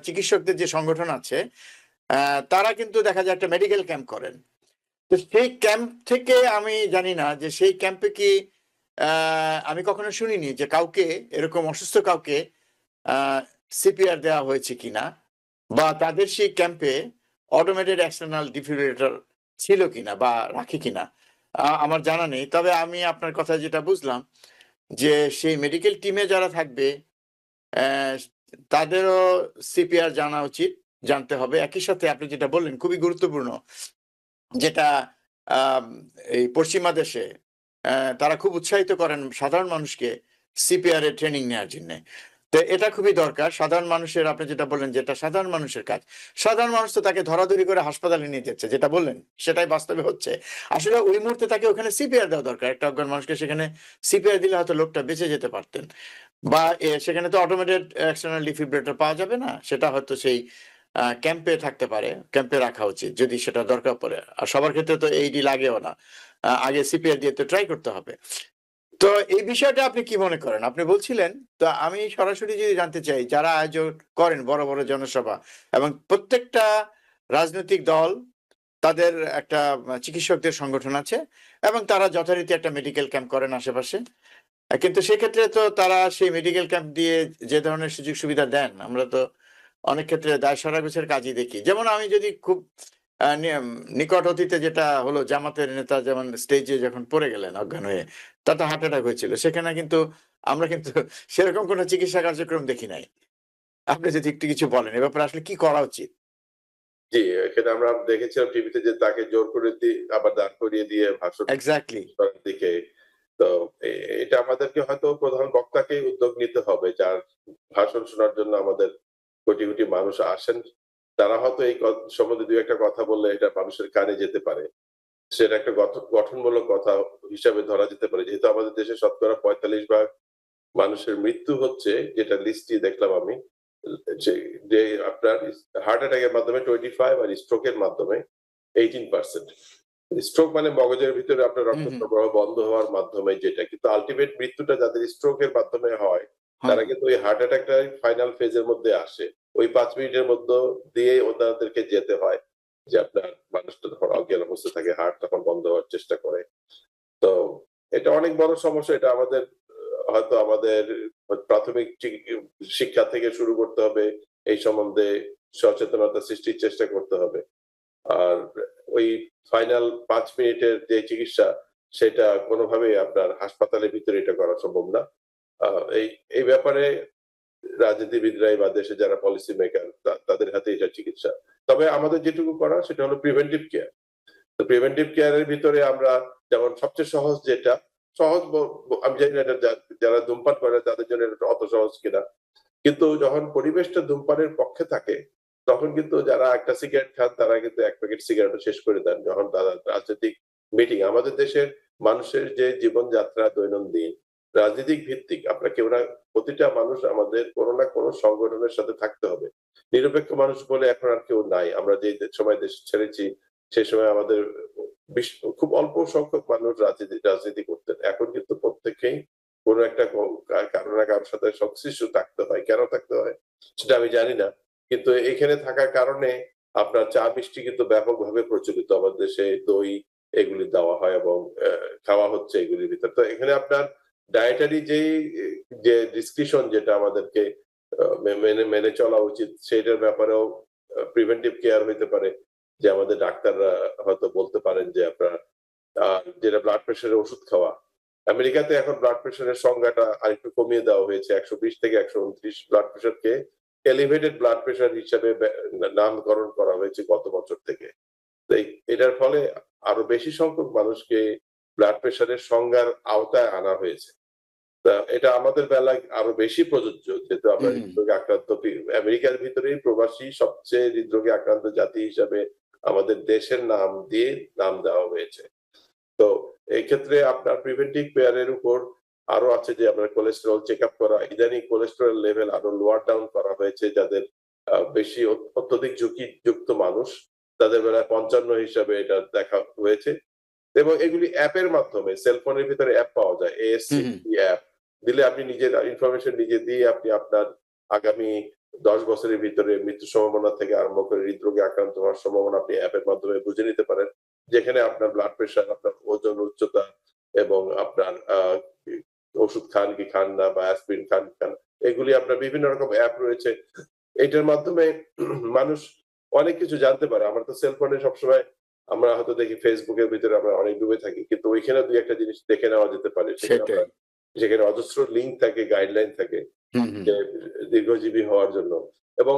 Speaker 1: চিকিৎসকদের যে সংগঠন আছে তারা কিন্তু দেখা যায় একটা মেডিকেল ক্যাম্প করেন। তো সেই ক্যাম্প থেকে আমি জানি না যে সেই ক্যাম্পে কি আমি কখনো শুনিনি যে কাউকে এরকম অসুস্থ কাউকে সিপিআর দেওয়া হয়েছে কিনা বা তাদের সেই ক্যাম্পে অটোমেটেড এক্সটার্নাল ডিফিব্রিলেটর ছিল কিনা বা রাখে কিনা আমার জানা নেই। তবে আমি আপনার কথা যেটা বুঝলাম যে সেই মেডিকেল টিমে যারা থাকবে আহ, তাদেরও সিপিআর জানা উচিত, জানতে হবে। একই সাথে আপনি যেটা বললেন খুবই গুরুত্বপূর্ণ যেটা আম এই পশ্চিমা দেশে তারা খুব উৎসাহিত করেন সাধারণ মানুষকে সিপিআর এর ট্রেনিং নেয়ার জন্যে। তো এটা খুবই দরকার। সাধারণ মানুষের আপনি যেটা বললেন যে এটা সাধারণ মানুষের কাজ। সাধারণ মানুষ তো তাকে ধরাধরি করে হাসপাতালে নিয়ে যাচ্ছে যেটা বললেন সেটাই বাস্তবে হচ্ছে। আসলে ওই মুহূর্তে তাকে ওখানে সিপিআর দেওয়া দরকার। একটা অজ্ঞান মানুষকে সেখানে সিপিআর দিলে হয়তো লোকটা বেঁচে যেতে পারতেন। বা সেখানে তো অটোমেটেড এক্সটার্নাল ডিফিব্রিলেটর পাওয়া যাবে না। সেটা হয়তো সেই ক্যাম্পে থাকতে পারে, ক্যাম্পে রাখা উচিত যদি সেটা দরকার পড়ে। আর সবার ক্ষেত্রে তো এইডি লাগেও না। আগে সিপিআর দিয়ে তো ট্রাই করতে হবে। তো এই বিষয়টা আপনি কি মনে করেন? আপনি বলছিলেন, তো আমি সরাসরি যদি জানতে চাই যারা আয়োজন করেন বড়, বড় জনসভা এবং প্রত্যেকটা রাজনৈতিক দল তাদের একটা চিকিৎসকদের সংগঠন আছে এবং তারা যথারীতি একটা মেডিকেল ক্যাম্প করেন আশেপাশে। কিন্তু সেক্ষেত্রে তো তারা সেই মেডিকেল ক্যাম্প দিয়ে যে ধরনের সুযোগ সুবিধা দেন, আমরা তো অনেক ক্ষেত্রে দায়সারা-গোছের কাজই দেখি। যেমন আমি যদি খুব নিকট অতীতে যেটা হলো জামাতের নেতা যেমন স্টেজে যখন পড়ে গেলেন অজ্ঞান হয়ে, তার তো হার্ট অ্যাটাক হয়েছিল। সেখানে কিন্তু আমরা কিন্তু সেরকম কোনো চিকিৎসা কার্যক্রম দেখি নাই। আপনি যদি একটু কিছু বলেন, এ ব্যাপারে আসলে কি করা উচিত?
Speaker 2: জি, এখানে আমরা দেখেছিলাম টিভিতে যে তাকে জোর করে আবার দাঁড় করিয়ে দিয়ে ভাষণ
Speaker 1: এক্সাক্টলি।
Speaker 2: করার দিকে। তো এটা আমাদেরকে হয়তো প্রধান বক্তাকেই উদ্যোগ নিতে হবে, যার ভাষণ শোনার জন্য আমাদের কোটি কোটি মানুষ আসেন। তারা হয়তো এই সম্বন্ধে ২-১ টা কথা বললে এটা মানুষের কানে যেতে পারে। সেটা একটা গঠনমূলক কথা হিসাবে ধরা যেতে পারে। যেহেতু আমাদের দেশে শতকরা ৪৫% মানুষের মৃত্যু হচ্ছে, যেটা লিস্টই দেখলাম আমি। যে যে আপনার হার্ট অ্যাটাক এর মাধ্যমে 25 আর স্ট্রোক এর মাধ্যমে 18%। স্ট্রোক মানে মগজের ভিতরে আপনার
Speaker 1: হুম,
Speaker 2: রক্ত
Speaker 1: হুম।
Speaker 2: প্রবাহ বন্ধ হওয়ার মাধ্যমে যেটা। কিন্তু আল্টিমেট মৃত্যুটা যাদের স্ট্রোক এর মাধ্যমে হয়,
Speaker 1: হ্যাঁ,
Speaker 2: তারা
Speaker 1: হ্যাঁ।
Speaker 2: কিন্তু ওই হার্ট অ্যাটাকটাই ফাইনাল ফেজ এর মধ্যে আসে। ওই ৫ মিনিটের মধ্য দিয়ে ওনাদেরকে যেতে হয়। যে আপনার মানুষটা তখন অজ্ঞান অবস্থায় থাকে, হার্ট তখন বন্ধ হওয়ার চেষ্টা করে। তো এটা অনেক বড় সমস্যা। এটা আমাদের হয়তো আমাদের প্রাথমিক শিক্ষা থেকে শুরু করতে হবে। এই সম্বন্ধে সচেতনতা সৃষ্টির চেষ্টা করতে হবে। আর ওই ফাইনাল ৫ মিনিটের যে চিকিৎসা, সেটা কোনোভাবেই আপনার হাসপাতালের ভিতরে এটা করা সম্ভব না। আ এই এই ব্যাপারে রাজনীতিবিদরাই বা দেশে যারা পলিসি মেকার তাদের হাতে এটা চিকিৎসা। তবে আমাদের যেটুকু করা সেটা হলো প্রিভেন্টিভ কেয়ার। তো প্রিভেন্টিভ কেয়ার এর ভিতরে আমরা যেমন সবচেয়ে সহজ যেটা সহজ আমি জানি না এটা যারা ধূমপান করে তাদের জন্য এটা অত সহজ কিনা, কিন্তু যখন পরিবেশটা ধূমপানের পক্ষে থাকে তখন কিন্তু যারা একটা সিগারেট খান তারা কিন্তু এক প্যাকেট সিগারেটও শেষ করে দেন যখন তারা রাজনৈতিক মিটিং। আমাদের দেশের মানুষের যে জীবনযাত্রা দৈনন্দিন রাজনৈতিক ভিত্তিক, আমরা কেউ না, প্রতিটা মানুষ আমাদের কোনো না কোনো সংগঠনের সাথে থাকতে হবে। নিরপেক্ষ মানুষ বলে এখন আর কেউ নাই। আমরা যে সময় দেশ ছেড়েছি সেই সময় আমাদের খুব অল্প সংখ্যক মানুষ রাজনীতি করতেন। এখন কিন্তু প্রত্যেকেই কোনো একটা কারো না কারোর সাথে সংশ্লিষ্ট থাকতে হয়। কেন থাকতে হয় সেটা আমি জানি না। কিন্তু এখানে থাকার কারণে আপনার চা মিষ্টি কিন্তু ব্যাপকভাবে প্রচলিত। আমাদের দেশে দই এগুলি দেওয়া হয় এবং খাওয়া হচ্ছে এগুলির ভিতর। তো এখানে আপনার ডায়েটারি যে ডিসক্রিপশন যেটা আমাদেরকে মেনে মেনে চলা উচিত সেটার ব্যাপারেও প্রিভেন্টিভ কেয়ার হইতে পারে। যে আমাদের ডাক্তাররা হয়তো বলতে পারেন যে আপনার যেটা ব্লাড প্রেশারের ওষুধ খাওয়া। আমেরিকাতে এখন ব্লাড প্রেশারের সংজ্ঞাটা আরেকটু কমিয়ে দেওয়া হয়েছে। ১২০ থেকে ১২৯ ব্লাড প্রেশারকে এলিভেটেড ব্লাড প্রেশার হিসাবে নামকরণ করা হয়েছে গত বছর থেকে। তো এটার ফলে আরো বেশি সংখ্যক মানুষকে ব্লাড প্রেশারের সংজ্ঞার আওতায় আনা হয়েছে। তা এটা আমাদের বেলায় আরো বেশি প্রযোজ্য যেহেতু আমরা হৃদরোগে আক্রান্ত। আমেরিকার ভিতরেই প্রবাসী সবচেয়ে হৃদরোগে আক্রান্ত জাতি হিসাবে আমাদের দেশের নাম দিয়ে নাম দেওয়া হয়েছে। তো এই ক্ষেত্রে আপনার প্রিভেন্টিভ কেয়ারের উপর আরো আছে যে আপনার কোলেস্টেরল চেক আপ করা, ইদানিং কোলেস্টেরল লেভেল আরো লোয়ার ডাউন করা হয়েছে যাদের বেশি অত্যধিক ঝুঁকিযুক্ত মানুষ তাদের বেলায় ৫৫ হিসাবে এটা দেখা হয়েছে। এবং এগুলি অ্যাপের মাধ্যমে সেলফোনের ভিতরে অ্যাপ পাওয়া যায়, ASCP অ্যাপ দিলে আপনি নিজের ইনফরমেশন নিজে দিয়ে আপনি আপনার আগামী ১০ বছরের ভিতরে মৃত্যুর সম্ভাবনা থেকে আরম্ভ করে হৃদরোগে আক্রান্ত হওয়ার সম্ভাবনা আপনি অ্যাপের মাধ্যমে বুঝে নিতে পারেন। যেখানে আপনার ব্লাড প্রেশার, আপনার ওজন, উচ্চতা এবং আপনার ওষুধ খান কি খান না বা অ্যাসপিরিন খান কি খান, এগুলি আপনার বিভিন্ন রকম অ্যাপ রয়েছে। এটার মাধ্যমে মানুষ অনেক কিছু জানতে পারে। আমরা তো সেলফোনে সবসময় আমরা হয়তো দেখি ফেসবুকের ভিতরে আমরা অনেক ডুবে থাকি, কিন্তু ওইখানে দুই একটা জিনিস দেখে নেওয়া যেতে পারে।
Speaker 1: সেটাই।
Speaker 2: যেখানে অজস্র লিঙ্ক থাকে, গাইডলাইন থাকে যে দীর্ঘজীবী হওয়ার জন্য। এবং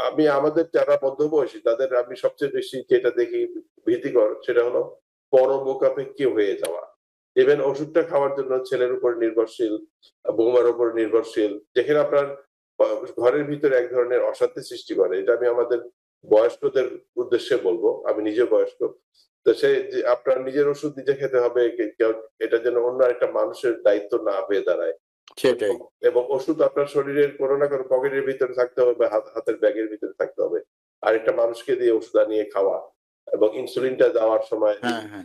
Speaker 2: আমি আমাদের যারা মধ্যবয়সী তাদের আমি সবচেয়ে বেশি যেটা দেখি ভীতিকর সেটা হলো পরমুখাপেক্ষী হয়ে যাওয়া। ইভেন ওষুধটা খাওয়ার জন্য ছেলের উপর নির্ভরশীল, বৌমার উপর নির্ভরশীল, যেখানে আপনার ঘরের ভিতরে এক ধরনের অশান্তি সৃষ্টি করে। এটা আমি আমাদের বয়স্কদের উদ্দেশ্যে বলবো, আমি নিজে বয়স্ক। তো সে যে আপনার নিজের ওষুধ নিজে খেতে হবে, এটা যেন অন্য একটা মানুষের দায়িত্ব না হয়ে দাঁড়ায়।
Speaker 1: সেটাই।
Speaker 2: এবং ওষুধ আপনার শরীরের কোনো না কোনো পকেটের ভিতরে থাকতে হবে বা হাতের ব্যাগের ভিতরে থাকতে হবে। আরেকটা মানুষকে দিয়ে ওষুধ আনিয়ে খাওয়া এবং ইনসুলিনটা দেওয়ার সময়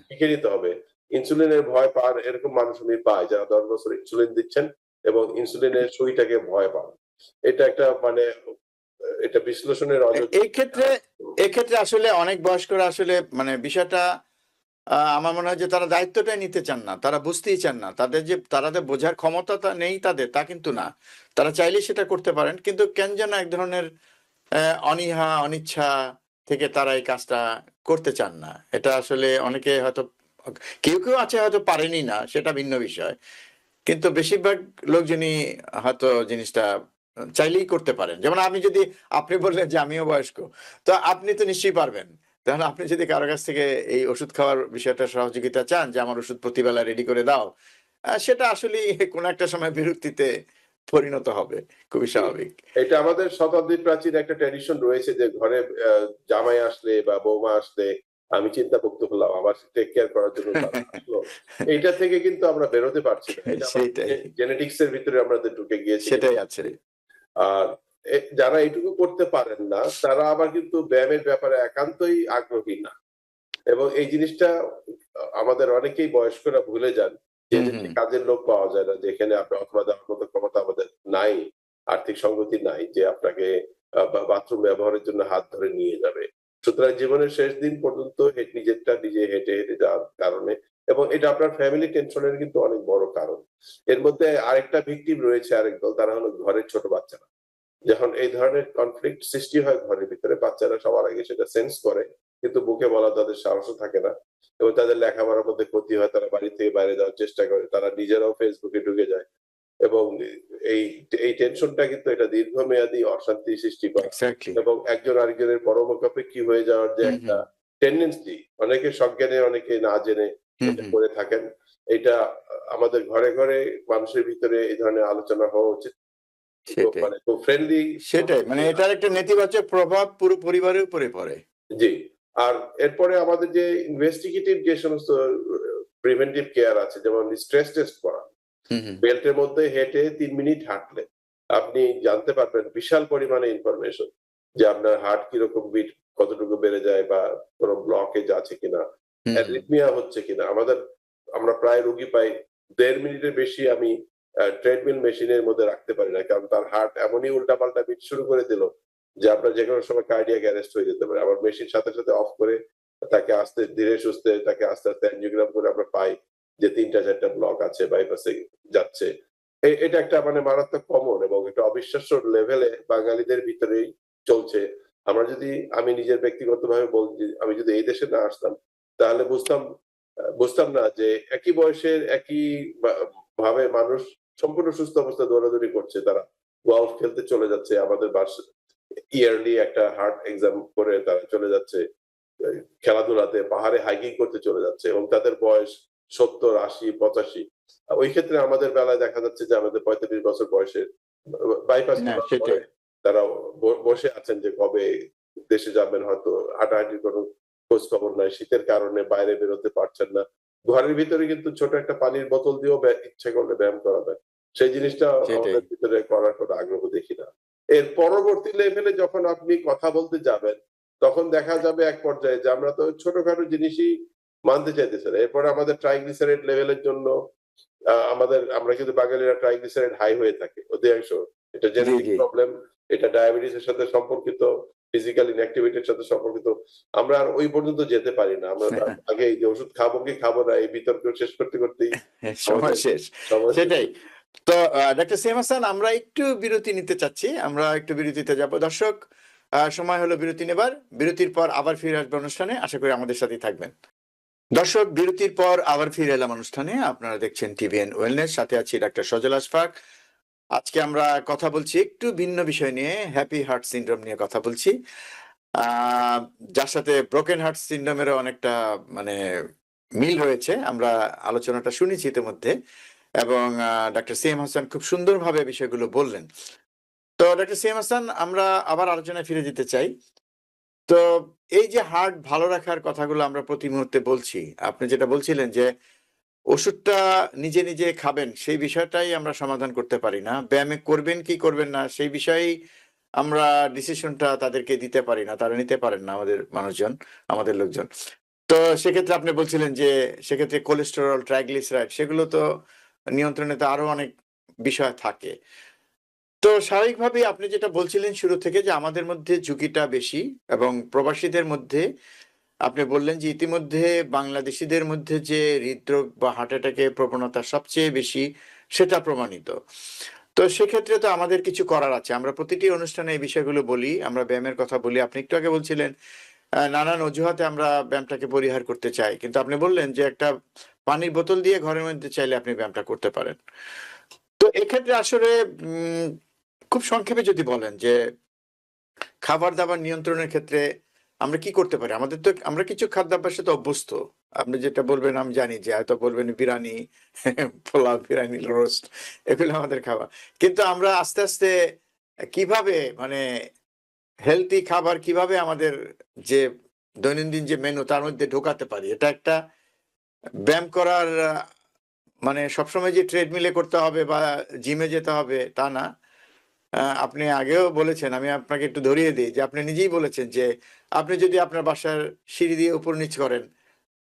Speaker 2: শিখে নিতে হবে। ইনসুলিনের ভয় পান এরকম মানুষ আমি পাই যারা ১০ বছর ইনসুলিন দিচ্ছেন এবং ইনসুলিনের সুইটাকে ভয় পান। এটা একটা মানে এটা বিশ্লেষণের
Speaker 1: এক্ষেত্রে আসলে অনেক বয়স্করা আসলে মানে বিষয়টা আমার মনে হয় যে তারা দায়িত্বটাই নিতে চান না, তারা বুঝতেই চান না। তাদের বোঝার ক্ষমতা নেই তাদের, তা কিন্তু না। তারা চাইলেই সেটা করতে পারেন, কিন্তু কেন যেন এক ধরনের অনীহা অনিচ্ছা থেকে তারা এই কাজটা করতে চান না। এটা আসলে অনেকে হয়তো, কেউ কেউ আছে হয়তো পারেনি না, সেটা ভিন্ন বিষয়, কিন্তু বেশিরভাগ লোকজনই হয়তো জিনিসটা চাইলেই করতে পারেন। যেমন আপনি বললেন যে আমিও বয়স্ক, তো আপনি তো নিশ্চয়ই পারবেন। তাহলে আপনি যদি কারো কাছ থেকে এই ওষুধ খাওয়ার বিষয়টা সহযোগিতা চান যে আমার ওষুধ প্রতিবেলা রেডি করে দাও, সেটা আসলেই কোনো একটা সময় বিরক্তিতে পরিণত হবে, খুবই স্বাভাবিক।
Speaker 2: এটা আমাদের শতাব্দী প্রাচীন একটা ট্র্যাডিশন রয়েছে যে ঘরে জামাই আসলে বা বৌমা আসলে আমি চিন্তামুক্ত হলাম, আমার টেক কেয়ার করার জন্য তারা আসলো। এইটা থেকে কিন্তু আমরা বেরোতে পারছি না। এটা
Speaker 1: সেটাই,
Speaker 2: জেনেটিক্স এর ভিতরে আমাদের ঢুকে গিয়েছে।
Speaker 1: সেটাই আছে।
Speaker 2: আর যারা এটুকু করতে পারেন না তারা আবার কিন্তু ব্যায়ামের ব্যাপারে একান্তই আগ্রহী না। এবং এই জিনিসটা আমাদের অনেকেই বয়স্করা ভুলে যান যে কাজের লোক পাওয়া যায় না, যেখানে আপনি অথবা দেওয়ার মতো ক্ষমতা আমাদের নাই, আর্থিক সংগতি নাই যে আপনাকে বাথরুম ব্যবহারের জন্য হাত ধরে নিয়ে যাবে। সুতরাং জীবনের শেষ দিন পর্যন্ত নিজেরটা নিজে হেঁটে হেঁটে যাওয়ার কারণে, এবং এটা আপনার ফ্যামিলি টেনশনের কিন্তু অনেক বড় কারণ। এর মধ্যে আরেকটা ভিকটিম রয়েছে, আরেক দল, তারা হলো ঘরের ছোট বাচ্চারা। যখন এই ধরনের কনফ্লিক্ট সৃষ্টি হয় ঘরের ভিতরে, বাচ্চারা সবার আগে সেটা সেন্স করে, কিন্তু মুখে বলা তাদের সাহসও থাকে না এবং তাদের লেখাপড়ার মধ্যে ক্ষতি হয়। তারা বাড়ি থেকে বাইরে যাওয়ার চেষ্টা করে, তারা নিজেরাও ফেসবুকে ঢুকে যায় এবং এই এই টেনশনটা কিন্তু এটা দীর্ঘমেয়াদী অশান্তি সৃষ্টি করে এবং একজন আরেকজনের পরমুখাপেক্ষী হয়ে যাওয়ার যে একটা টেন্ডেন্সি, অনেকে সজ্ঞানে অনেকে না জেনে এটা করে থাকেন। এটা আমাদের ঘরে ঘরে মানুষের ভিতরে এই ধরনের আলোচনা হওয়া উচিত।
Speaker 1: সেটাই
Speaker 2: মানে খুব ফ্রেন্ডলি।
Speaker 1: সেটাই মানে এটার একটা নেতিবাচক প্রভাব পুরো পরিবারের উপরে পড়ে।
Speaker 2: জি। আর এরপরে আমাদের যে ইনভেস্টিগেটিভ যে সমস্ত প্রিভেন্টিভ কেয়ার আছে, যেমন স্ট্রেস টেস্ট করা।
Speaker 1: হুম হুম
Speaker 2: বেল্টের মধ্যে হেঁটে ৩ মিনিট হাঁটলে আপনি জানতে পারবেন বিশাল পরিমাণে ইনফরমেশন, যে আপনার হার্ট কিরকম বিট কতটুকু বেড়ে যায়, বা কোনো ব্লকেজ আছে কিনা,
Speaker 1: হুম হুম।
Speaker 2: অ্যারিথমিয়া হচ্ছে কিনা। আমরা প্রায় রোগী পাই ১.৫ মিনিটের বেশি আমি ট্রেডমিল মেশিনের মধ্যে রাখতে পারি না, কারণ তার হার্ট এমনই উল্টাপাল্টা বিট শুরু করে দিল যে আপনার যেকোনো সময় কার্ডিয়াক অ্যারেস্ট হয়ে যেতে পারে। আবার মেশিন সাথে সাথে অফ করে তাকে আস্তে ধীরে সুস্থে তাকে আস্তে আস্তে অ্যাঞ্জিওগ্রাম করে আমরা পাই যে ৩টা ৪টা ব্লক আছে, বাইপাসে যাচ্ছে। এটা একটা মানে মারাত্মক কমন এবং একটা অবিশ্বাস্য লেভেলে বাঙালিদের ভিতরেই চলছে। আমি নিজের ব্যক্তিগতভাবে বলছি, আমি যদি এই দেশে না আসতাম তাহলে বুঝতাম না যে একই বয়সের একই ভাবে মানুষ সম্পূর্ণ সুস্থ অবস্থায় দৌড়াদৌড়ি করছে। তারা গলফ খেলতে চলে যাচ্ছে, আমাদের ইয়ারলি একটা হার্ট এক্সাম করে তারা চলে যাচ্ছে খেলাধুলাতে, পাহাড়ে হাইকিং করতে চলে যাচ্ছে, এবং তাদের বয়স ৭০, ৮০, ৮৫। ওই ক্ষেত্রে আমাদের বেলায় দেখা যাচ্ছে যে আমাদের ৩৫ বছর বয়সের বাইপাস
Speaker 1: না
Speaker 2: করার পরে
Speaker 1: সেটাই
Speaker 2: তারা বসে আছেন যে কবে দেশে যাবেন, হয়তো হাঁটাহাঁটির কোনো খোঁজ খবর নাই, শীতের কারণে বাইরে বেরোতে পারছেন না। ঘরের ভিতরে কিন্তু ছোট একটা পানির বোতল দিয়েও ইচ্ছে করলে ব্যায়াম করা যায়। সেই জিনিসটা
Speaker 1: সেটাই
Speaker 2: আমাদের ভিতরে করার কোনো আগ্রহ দেখি না। এর পরবর্তী লেভেলে যখন আপনি কথা বলতে যাবেন, তখন দেখা যাবে এক পর্যায়ে যে আমরা তো ছোটখাটো জিনিসই মানতে চাইতেছি না। এরপরে আমাদের ট্রাইগ্লিসারাইড লেভেলের জন্য আমরা কিন্তু বাঙালিরা ট্রাইগ্লিসারাইড হাই হয়ে থাকে অধিকাংশ। এটা
Speaker 1: জি
Speaker 2: জেনেটিক
Speaker 1: জি
Speaker 2: প্রবলেম, এটা ডায়াবেটিসের সাথে সম্পর্কিত, ফিজিক্যাল ইনঅ্যাক্টিভিটির সাথে সম্পর্কিত। আমরা আর ওই পর্যন্ত যেতে পারি না। আমরা আগে এই যে ওষুধ খাবো কি খাবো না এই বিতর্ক শেষ করতে করতেই
Speaker 1: সময়
Speaker 2: আমাদের
Speaker 1: শেষ
Speaker 2: সময় শেষ
Speaker 1: সেটাই।
Speaker 2: হয়ে যায়।
Speaker 1: তো ডাক্তার সেম হাসান আমরা একটু বিরতি নিতে চাচ্ছি, আমরা একটু বিরতিতে যাব দর্শক। সময় হলো বিরতি নেবার, বিরতির পর আবার ফিরে আসবে অনুষ্ঠানে, আশা করি আমাদের সাথেই থাকবেন। দর্শক বিরতির পর আবার ফিরে এলাম অনুষ্ঠানে, আপনারা দেখছেন টিভিএন ওয়েলনেস, সাথে আছি ডাক্তার সজল আশফাক। আজকে আমরা কথা বলছি একটু ভিন্ন বিষয় নিয়ে, হ্যাপি হার্ট সিনড্রোম নিয়ে কথা বলছি, আহ, যার সাথে ব্রোকেন হার্ট সিনড্রোমেরও অনেকটা মানে মিল রয়েছে। আমরা আলোচনাটা শুনেছি ইতিমধ্যে, এবং ডাক্তার সিএম হাসান খুব সুন্দরভাবে বিষয়গুলো বললেন। তো ডাক্তার সিএম হাসান আমরা আবার আলোচনায় ফিরে যেতে চাই। তো এই যে হার্ট ভালো রাখার কথাগুলো আমরা প্রতি মুহূর্তে বলছি, আপনি যেটা বলছিলেন যে ওষুধটা নিজে নিজে খাবেন সেই বিষয়টাই আমরা সমাধান করতে পারি না, ব্যায়ামে করবেন কি করবেন না সেই বিষয়েই আমরা ডিসিশনটা তাদেরকে দিতে পারি না, তারা নিতে পারেন না, আমাদের মানুষজন, আমাদের লোকজন। তো সেক্ষেত্রে আপনি বলছিলেন যে সেক্ষেত্রে কোলেস্টেরল, ট্রাইগ্লিসারাইড সেগুলো তো নিয়ন্ত্রণে তো আরো অনেক বিষয় থাকে। তো স্বাভাবিকভাবেই আপনি যেটা বলছিলেন শুরু থেকে যে আমাদের মধ্যে ঝুঁকিটা বেশি, এবং প্রবাসীদের মধ্যে আপনি বললেন যে ইতিমধ্যে বাংলাদেশীদের মধ্যে যে হৃদরোগ বা হার্ট অ্যাটাকের প্রবণতা সবচেয়ে বেশি, সেটা প্রমাণিত। তো সেক্ষেত্রে তো আমাদের কিছু করার আছে। আমরা প্রতিটি অনুষ্ঠানে এই বিষয়গুলো বলি, আমরা ব্যায়ামের কথা বলি। আপনি একটু আগে বলছিলেন নানান অজুহাতে আমরা ব্যায়ামটাকে পরিহার করতে চাই। কিন্তু আপনি বললেন যে একটা পানির বোতল দিয়ে ঘরের মধ্যে চাইলে আপনি ব্যায়ামটা করতে পারেন। তো এক্ষেত্রে আসলে উম খুব সংক্ষেপে যদি বলেন যে খাবার-দাবার নিয়ন্ত্রণের ক্ষেত্রে আমরা কি করতে পারি? আমরা কিছু খাদ্যাভ্যাসে তো অভ্যস্ত। আপনি যেটা বলবেন আমি জানি যে হয়তো বলবেন বিরানি, পোলাও, বিরিয়ানি, রোস্ট এগুলো আমাদের খাবার। কিন্তু আমরা আস্তে আস্তে কিভাবে মানে হেলথি খাবার কিভাবে আমাদের যে দৈনন্দিন যে মেনু তার মধ্যে ঢোকাতে পারি? এটা একটা ব্যায়াম করার মানে সবসময় যে ট্রেডমিলে করতে হবে বা জিমে যেতে হবে তা না। আপনি আগেও বলেছেন, আমি আপনাকে একটু ধরিয়ে দিই যে আপনি নিজেই বলেছেন যে আপনি যদি আপনার বাসার সিঁড়ি দিয়ে উপর নিচ করেন,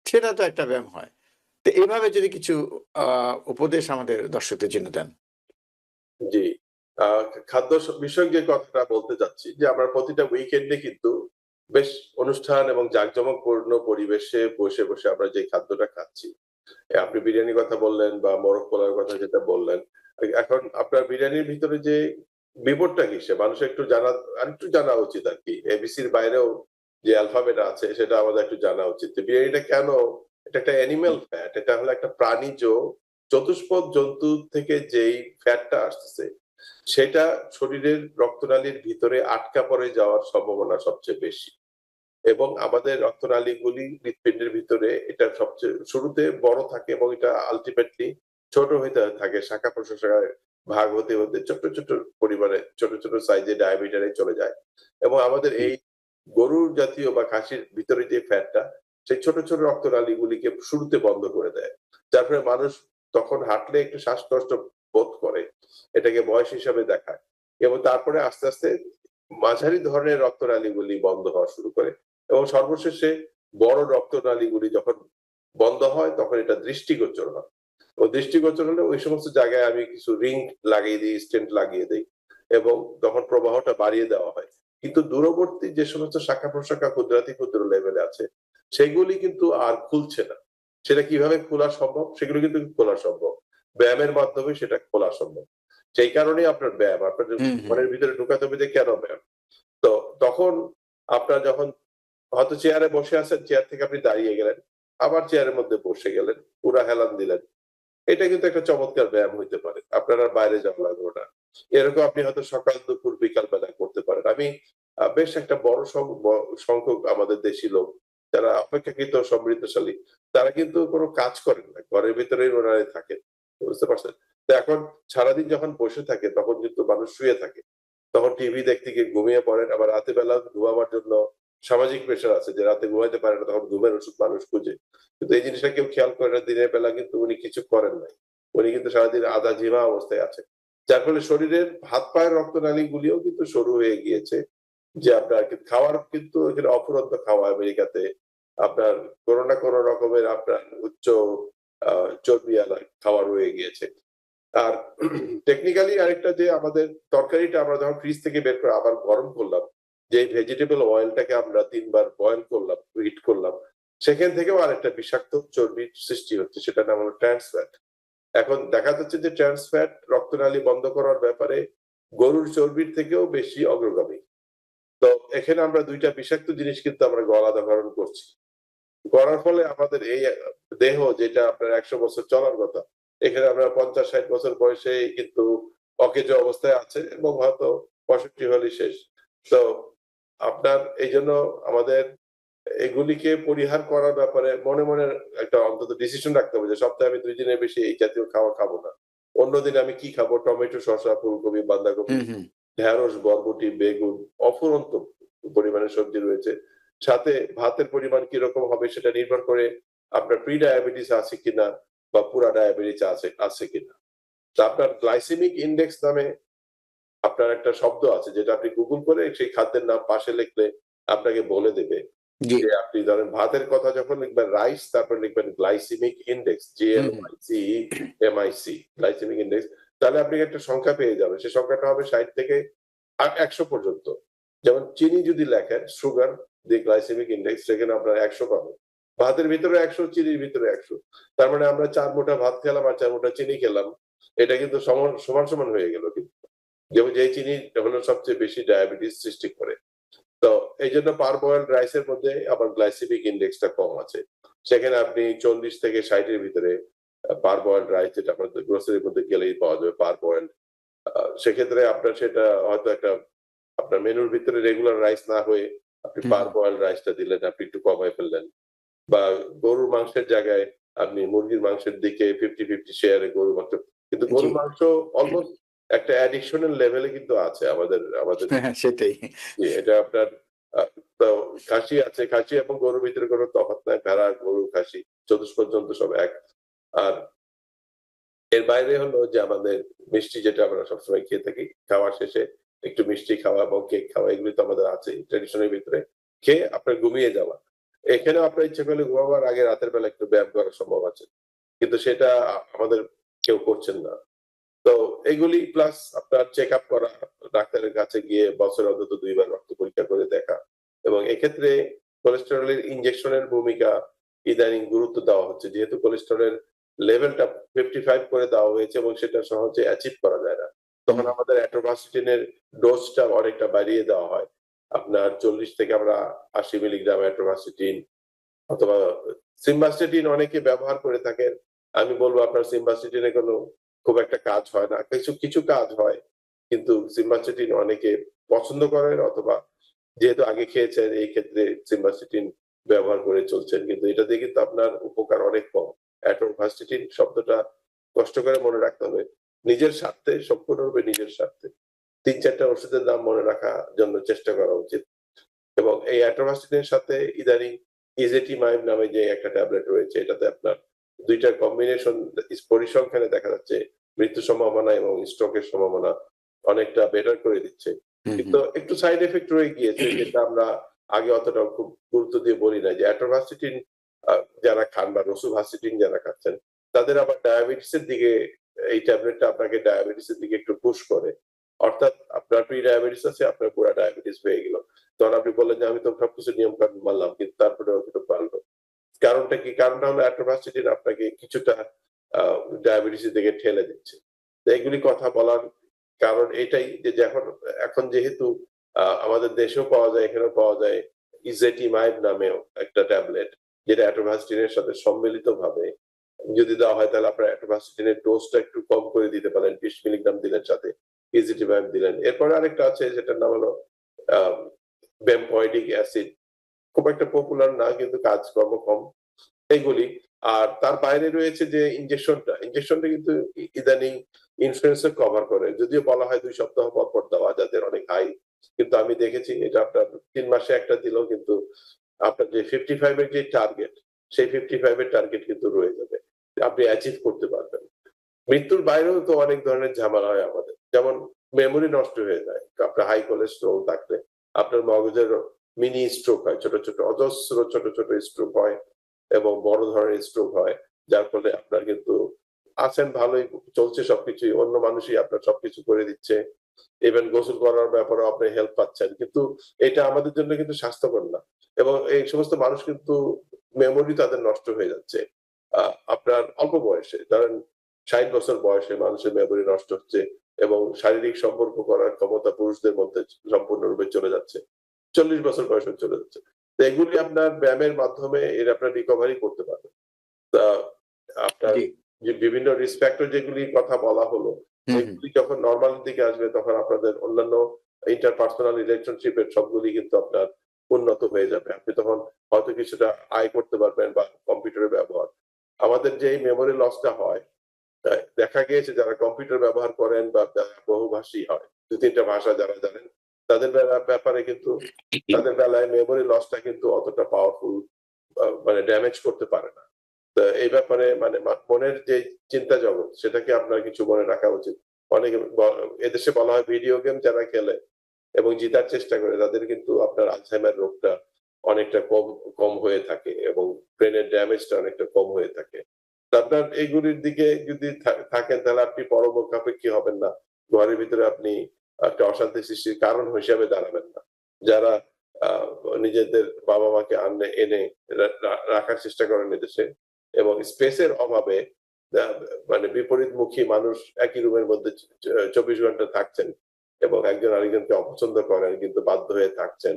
Speaker 1: সেটা তো একটা ব্যায়াম হয়। তো এভাবে যদি কিছু উপদেশ আমাদের দর্শকদের জন্য দেন।
Speaker 2: জি। খাদ্য বিষয়ক যে কথাটা বলতে চাচ্ছি, যে আমরা প্রতিটা উইকেন্ডে কিন্তু বেশ অনুষ্ঠান এবং জাঁকজমকপূর্ণ পরিবেশে বসে বসে আমরা যে খাদ্যটা খাচ্ছি, আপনি বিরিয়ানির কথা বললেন বা মোরগ পোলাওর কথা যেটা বললেন। এখন আপনার বিরিয়ানির ভিতরে যে বিবরটা কিসে? মানুষের আরেকটু জানা উচিত আরকি। এবিসির বাইরেও যে অ্যালফাবেট আছে সেটা আমাদের একটু জানা উচিত। তো বিরিয়ানিটা কেন? এটা একটা অ্যানিমাল ফ্যাট। এটা হলো একটা প্রাণীজ চতুষ্পদ জন্তু থেকে যেই ফ্যাটটা আসতেছে, সেটা শরীরের রক্তনালীর ভিতরে আটকা পড়ে যাওয়ার সম্ভাবনা সবচেয়ে বেশি। এবং আমাদের রক্তনালীগুলি হৃৎপিণ্ডের ভিতরে এটা সবচেয়ে শুরুতে বড় থাকে এবং এটা আলটিমেটলি ছোট হইতে থাকে, শাখা প্রশাখায় ভাগ হতে হতে ছোট ছোট পরিমাণে ছোট ছোট সাইজে ডায়ামিটারে চলে যায়। এবং আমাদের
Speaker 1: জি।
Speaker 2: এই গরুর জাতীয় বা খাসির ভিতরে যে ফ্যাটটা সেই ছোট ছোট রক্তনালীগুলিকে শুরুতে বন্ধ করে দেয়, যার ফলে মানুষ তখন হাঁটলে একটু শ্বাসকষ্ট বোধ করে, এটাকে বয়স হিসাবে দেখায়। এবং তারপরে আস্তে আস্তে মাঝারি ধরনের রক্তনালীগুলি বন্ধ হওয়া শুরু করে এবং সর্বশেষে বড় রক্তনালীগুলি যখন বন্ধ হয় তখন এটা দৃষ্টিগোচর হয়। ও দৃষ্টিগোচর হলে ওই সমস্ত জায়গায় আমি কিছু রিং লাগিয়ে দিই, স্টেন্ট লাগিয়ে দেই এবং তখন প্রবাহটা বাড়িয়ে দেওয়া হয়। কিন্তু দূরবর্তী যে সমস্ত শাখা প্রশাখা ক্ষুদ্রাতি ক্ষুদ্র লেভেলে আছে সেগুলি কিন্তু আর খুলছে না। সেটা কিভাবে খোলা সম্ভব? সেগুলো কিন্তু খোলা সম্ভব। ব্যায়ামের মাধ্যমে সেটা খোলা সম্ভব। সেই কারণেই আপনার ব্যায়াম, আপনার
Speaker 1: হুম, হুম।
Speaker 2: ঘরের ভিতরে ঢুকাতে হবে যে কেন ব্যায়াম? তো তখন আপনার যখন হয়তো চেয়ারে বসে আছেন, চেয়ার থেকে আপনি দাঁড়িয়ে গেলেন, আবার চেয়ারের মধ্যে বসে গেলেন, পুরা হেলান দিলেন। এটা কিন্তু একটা চমৎকার ব্যায়াম হইতে পারে। আপনার আর বাইরে যাওয়া লাগলো না। এরকম আপনি হয়তো সকাল, দুপুর, বিকাল বেলায় করতে পারেন। আমি বেশ একটা বড় সংখ্যক আমাদের দেশি লোক যারা অপেক্ষাকৃত সমৃদ্ধশালী, তারা কিন্তু কোন কাজ করেন না। ঘরের ভেতরেই ওনারা থাকেন। বুঝতে পারছেন? তো এখন সারাদিন যখন বসে থাকে তখন কিন্তু মানুষ শুয়ে থাকে। তখন টিভি দেখতে গিয়ে ঘুমিয়ে পড়েন। আবার রাতের বেলা ঘুমাবার জন্য সামাজিক প্রেশার আছে যে রাতে ঘুমাইতে পারে না, তখন ঘুমের ওষুধ মানুষ খুঁজে। কিন্তু এই জিনিসটা কেউ খেয়াল করে না, দিনের বেলা কিন্তু উনি কিছু করেন নাই। উনি কিন্তু সারাদিন আধা ঝিমা অবস্থায় আছেন। যার ফলে শরীরের হাত পায়ের রক্তনালী গুলিও কিন্তু সরু হয়ে গিয়েছে। যে আপনার খাওয়ার কিন্তু এখানে অফুরন্ত খাওয়া আমেরিকাতে। আপনার কোন না কোন রকমের আপনার উচ্চ আ চর্বিওয়ালা খাওয়া রয়ে গিয়েছে। আর টেকনিক্যালি আরেকটা যে আমাদের তরকারিটা আমরা যখন ফ্রিজ থেকে বের করে আবার গরম করলাম, যে ভেজিটেবল অয়েলটাকে আমরা ৩ বার বয়েল করলাম, হিট করলাম, সেখান থেকেও আরেকটা বিষাক্ত চর্বির সৃষ্টি হচ্ছে। সেটার নাম হলো ট্রান্স ফ্যাট। এখন দেখা যাচ্ছে যে ট্রান্স ফ্যাট রক্তনালী বন্ধ করার ব্যাপারে গরুর চর্বির থেকেও বেশি অগ্রগামী। তো এখানে আমরা ২ টা বিষাক্ত জিনিস কিন্তু আমরা গলা দহরণ করছি। করার ফলে আমাদের এই দেহ যেটা আপনার ১০০ বছর চলার কথা, এখানে আমরা ৫০-৬০ বছর বয়সেই কিন্তু অকেজো অবস্থায় আছে এবং হয়তো ৬৫ হলেই শেষ। তো আপনার এইজন্য আমাদের এগুলিকে পরিহার করার ব্যাপারে মনে মনে একটা অন্তত ডিসিশন রাখতে হবে যে সপ্তাহে আমি ২ দিনের বেশি এই জাতীয় খাওয়া খাবো না। অন্য দিন আমি কি খাবো? টমেটো, শসা, ফুলকপি, বাঁধাকপি,
Speaker 1: হুম, হুম।
Speaker 2: ঢেঁড়স, বরবটি, বেগুন, অফুরন্ত পরিমাণে সবজি রয়েছে। সাথে ভাতের পরিমাণ কিরকম হবে সেটা নির্ভর করে আপনার প্রি-ডায়াবেটিস আছে কিনা বা পুরা ডায়াবেটিস আছে কিনা। তো আপনার গ্লাইসেমিক ইনডেক্স নামে আপনার একটা শব্দ আছে যেটা আপনি গুগল করে সেই খাদ্যের নাম পাশে লিখলে আপনাকে বলে দেবে
Speaker 1: জি।
Speaker 2: যে আপনি ধরেন ভাতের কথা যখন লিখবেন রাইস, তারপর লিখবেন গ্লাইসেমিক ইনডেক্স,
Speaker 1: হুম, হুম।
Speaker 2: GLYCEMIC glycemic index. তাহলে আপনি একটা সংখ্যা পেয়ে যাবেন। সেই সংখ্যাটা হবে ৬০ থেকে ১০০ পর্যন্ত। যেমন চিনি যদি লেখেন সুগার দি গ্লাইসেমিক ইনডেক্স, সেখানে আপনার ১০০ পাবেন। ভাতের ভিতরে ১০০, চিনির ভিতরে ১০০। তার মানে আমরা ৪ মুঠা ভাত খেলাম আর ৪ মুঠা চিনি খেলাম। এটা কিন্তু সমান সমান হয়ে গেল কিন্তু। যেমন যে চিনি হলো সবচেয়ে বেশি ডায়াবেটিস সৃষ্টি করে। তো এইজন্য পারবোয়েলড রাইসের মধ্যে আবার গ্লাইসেমিক ইনডেক্সটা কম আছে। সেখানে আপনি ৪০ থেকে ৬০ এর ভিতরে পারবোয়েলড রাইস যেটা আপনাদের গ্রোসারির মধ্যে গেলেই পাওয়া যাবে পারবোয়েলড। সেক্ষেত্রে আপনার সেটা হয়তো একটা আপনার মেনুর ভিতরে রেগুলার রাইস না হয়ে আপনি
Speaker 1: হুম, হুম।
Speaker 2: পারবোয়েলড রাইসটা দিলেন, আপনি একটু কমায় ফেললেন। বা গরুর মাংসের জায়গায় আপনি মুরগির মাংসের দিকে 50-50 শেয়ারে গরুর মাংস। কিন্তু
Speaker 1: জি।
Speaker 2: গরুর মাংস অলমোস্ট একটা অ্যাডিকশন এর লেভেলে কিন্তু আছে আমাদের
Speaker 1: হ্যাঁ, সেটাই।
Speaker 2: জি, এটা আপনার আ তো খাসি আছে। খাসি এবং গরুর ভিতরে কোন তফাৎ নাই। ভেড়া, গরু, খাসি চতুষ্পদ জন্তু সব এক। আর এর বাইরে হলো যে আমাদের মিষ্টি যেটা আমরা সবসময় খেয়ে থাকি। খাওয়ার শেষে একটু মিষ্টি খাওয়া এবং কেক খাওয়া এগুলি তো আমাদের আছেই ট্র্যাডিশন এর ভিতরে। খেয়ে আপনার ঘুমিয়ে যাওয়া। এখানেও আপনার ইচ্ছে করলে ঘুমাবার আগে রাতের বেলা একটু ব্যায়াম করা সম্ভব আছে। কিন্তু সেটা আমাদের কেউ করছেন না। তো এগুলি প্লাস আপনার চেকআপ করা, ডাক্তারের কাছে গিয়ে বছরে অন্তত ২ বার রক্ত পরীক্ষা করে দেখা। এবং এক্ষেত্রে কোলেস্টেরলের ইনজেকশনের ভূমিকা ইদানিং গুরুত্ব দেওয়া হচ্ছে। যেহেতু কোলেস্টেরলের লেভেলটা 55 করে দেওয়া হয়েছে এবং সেটা সহজে অ্যাচিভ করা যায় না। তখন
Speaker 1: হুম,
Speaker 2: আমাদের অ্যাটোভাস্টিনের ডোজটা অনেকটা বাড়িয়ে দেওয়া হয়। আপনার ৪০ থেকে আমরা ৮০ মিলিগ্রাম অ্যাটোভাস্টিন অথবা সিম্বাস্টেটিন অনেকে ব্যবহার করে থাকেন। আমি বলব আপনার সিম্বাস্টেটিনে কোনো খুব একটা কাজ হয় না। কিছু কাজ হয়। কিন্তু সিম্বাস্টেটিন অনেকে পছন্দ করেন অথবা যেহেতু আগে খেয়েছেন এই ক্ষেত্রে সিম্বাস্টিটিন ব্যবহার করে চলছেন, কিন্তু এটা দিয়ে কিন্তু আপনার উপকার অনেক কম। অ্যাট্রোভাস্টিটিন শব্দটা কষ্ট করে মনে রাখতে হবে। নিজের স্বার্থে, সম্পূর্ণরূপে নিজের স্বার্থে ৩-৪ টা ওষুধের নাম মনে রাখার জন্য চেষ্টা করা উচিত। এবং এই অ্যাট্রোভাস্টিনের সাথে ইদানিং ইজেটিমাইব নামে যে একটা ট্যাবলেট রয়েছে, এটাতে আপনার ২ টার কম্বিনেশন পরিসংখ্যানে দেখা যাচ্ছে মৃত্যু সম্ভাবনা এবং স্ট্রোকের সম্ভাবনা অনেকটা বেটার করে দিচ্ছে। কিন্তু একটু সাইড এফেক্ট রয়ে গিয়েছে যেটা আমরা আগে অতটা খুব গুরুত্ব দিয়ে বলি না, যে অ্যাট্রোভাস্টিটিন যারা খান বা রসুভাস্টিটিন যারা খাচ্ছেন তাদের আবার ডায়াবেটিসের দিকে এই ট্যাবলেটটা আপনাকে ডায়াবেটিসের দিকে একটু পুশ করে। অর্থাৎ আপনার প্রি ডায়াবেটিস আছে, আপনার পুরা ডায়াবেটিস হয়ে গেল। তখন আপনি বললেন যে আমি তো সবকিছু নিয়ম কানুন মানলাম, কিন্তু তারপরেও কিন্তু বাড়লো। কারণটা কি? কারণটা হলো অ্যাট্রোভাস্টিটিন আপনাকে কিছুটা ডায়াবেটিসের দিকে ঠেলে দিচ্ছে। তো এগুলি কথা বলার কারণ এটাই যে এখন যেহেতু আমাদের দেশেও পাওয়া যায়, এখানেও পাওয়া যায় ইজেটিমাইব নামেও একটা ট্যাবলেট, যেটা অ্যাট্রোভাস্টিনের সাথে সম্মিলিতভাবে যদি দেওয়া হয় তাহলে আপনার অ্যাট্রোভাস্টিনের ডোজটা একটু কম করে দিতে পারেন। ২০ মিলিগ্রাম দিলেন, সাথে ইজেটিমাইব দিলেন। এরপরে আরেকটা আছে যেটার নাম হলো আ বেম্পয়েডিক অ্যাসিড। খুব একটা পপুলার না, কিন্তু কাজকর্ম কম। এগুলি। আর তার বাইরে রয়েছে যে ইনজেকশনটা কিন্তু ইদানিং ইন্সুরেন্সে কভার করে। যদিও বলা হয় ২ সপ্তাহ পর দেওয়া যাদের অনেক হাই। কিন্তু আমি দেখেছি এটা আপনার ৩ মাসে একটা দিলেও কিন্তু আপনার যে 55 এর যে টার্গেট, সেই 55 এর টার্গেট কিন্তু রয়ে যাবে। আপনি অ্যাচিভ করতে পারবেন। মৃত্যুর বাইরেও তো অনেক ধরনের ঝামেলা হয় আমাদের। যেমন মেমোরি নষ্ট হয়ে যায়। আপনার হাই কোলেস্টেরল থাকলে আপনার মগজের মিনি স্ট্রোক হয়। ছোট অজস্র ছোট স্ট্রোক হয় এবং বড় ধরনের স্ট্রোক হয়। যার ফলে আপনার কিন্তু আছেন ভালোই, চলছে সবকিছুই। অন্য মানুষই আপনার সবকিছু করে দিচ্ছে। ইভেন গোসল করার ব্যাপারেও আপনি হেল্প পাচ্ছেন। কিন্তু এটা আমাদের জন্য কিন্তু স্বাস্থ্যকর না। এবং এই সমস্ত মানুষ কিন্তু মেমোরি তাদের নষ্ট হয়ে যাচ্ছে। আপনার অল্প বয়সে, ধরেন ৬০ বছর বয়সে মানুষের মেমোরি নষ্ট হচ্ছে এবং শারীরিক সম্পর্ক করার ক্ষমতা পুরুষদের মধ্যে সম্পূর্ণরূপে চলে যাচ্ছে। ৪০ বছর বয়সে চলে যাচ্ছে। তো এগুলি আপনার ব্যায়ামের মাধ্যমে এর আপনার রিকভারি করতে পারবেন। তা আপনার
Speaker 1: জি।
Speaker 2: যে বিভিন্ন রিস্ক ফ্যাক্টর যেগুলির কথা বলা হলো, এগুলি যখন নরমাল এর দিকে আসবে তখন আপনাদের অন্যান্য ইন্টারপার্সোনাল রিলেশনশিপ এর সবগুলি কিন্তু আপনার উন্নত হয়ে যাবে। আপনি তখন হয়তো কিছুটা আয় করতে পারবেন বা কম্পিউটারের ব্যবহার। আমাদের যে এই মেমোরি লসটা হয়, দেখা গিয়েছে যারা কম্পিউটার ব্যবহার করেন বা যারা বহুভাষী হয়, ২-৩ টা ভাষা যারা জানেন, তাদের ব্যাপারে কিন্তু তাদের বেলায় মেমোরি লসটা কিন্তু অতটা পাওয়ারফুল মানে ড্যামেজ করতে পারে না। তো এই ব্যাপারে মানে মনের যে চিন্তা জগৎ সেটাকে আপনার কিছু মনে রাখা উচিত। অনেকে এদেশে বলা হয় ভিডিও গেম যারা খেলে এবং জিতার চেষ্টা করে তাদের কিন্তু আপনার আলঝাইমার রোগটা অনেকটা কম হয়ে থাকে এবং ব্রেনের ড্যামেজটা অনেকটা কম হয়ে থাকে। তো আপনার এইগুলির দিকে যদি থাকেন তাহলে আপনি পরোপকারী হবেন না। ঘরের ভিতরে আপনি একটা অশান্তি সৃষ্টির কারণ হিসাবে দাঁড়াবেন না। যারা আ নিজেদের বাবা-মাকে এনে রাখার চেষ্টা করেন এদেশে এবং স্পেসের অভাবে আ মানে বিপরীতমুখী মানুষ একই রুমের মধ্যে ২৪ ঘন্টা থাকছেন এবং একজন আরেকজনকে অপছন্দ করেন কিন্তু বাধ্য হয়ে থাকছেন।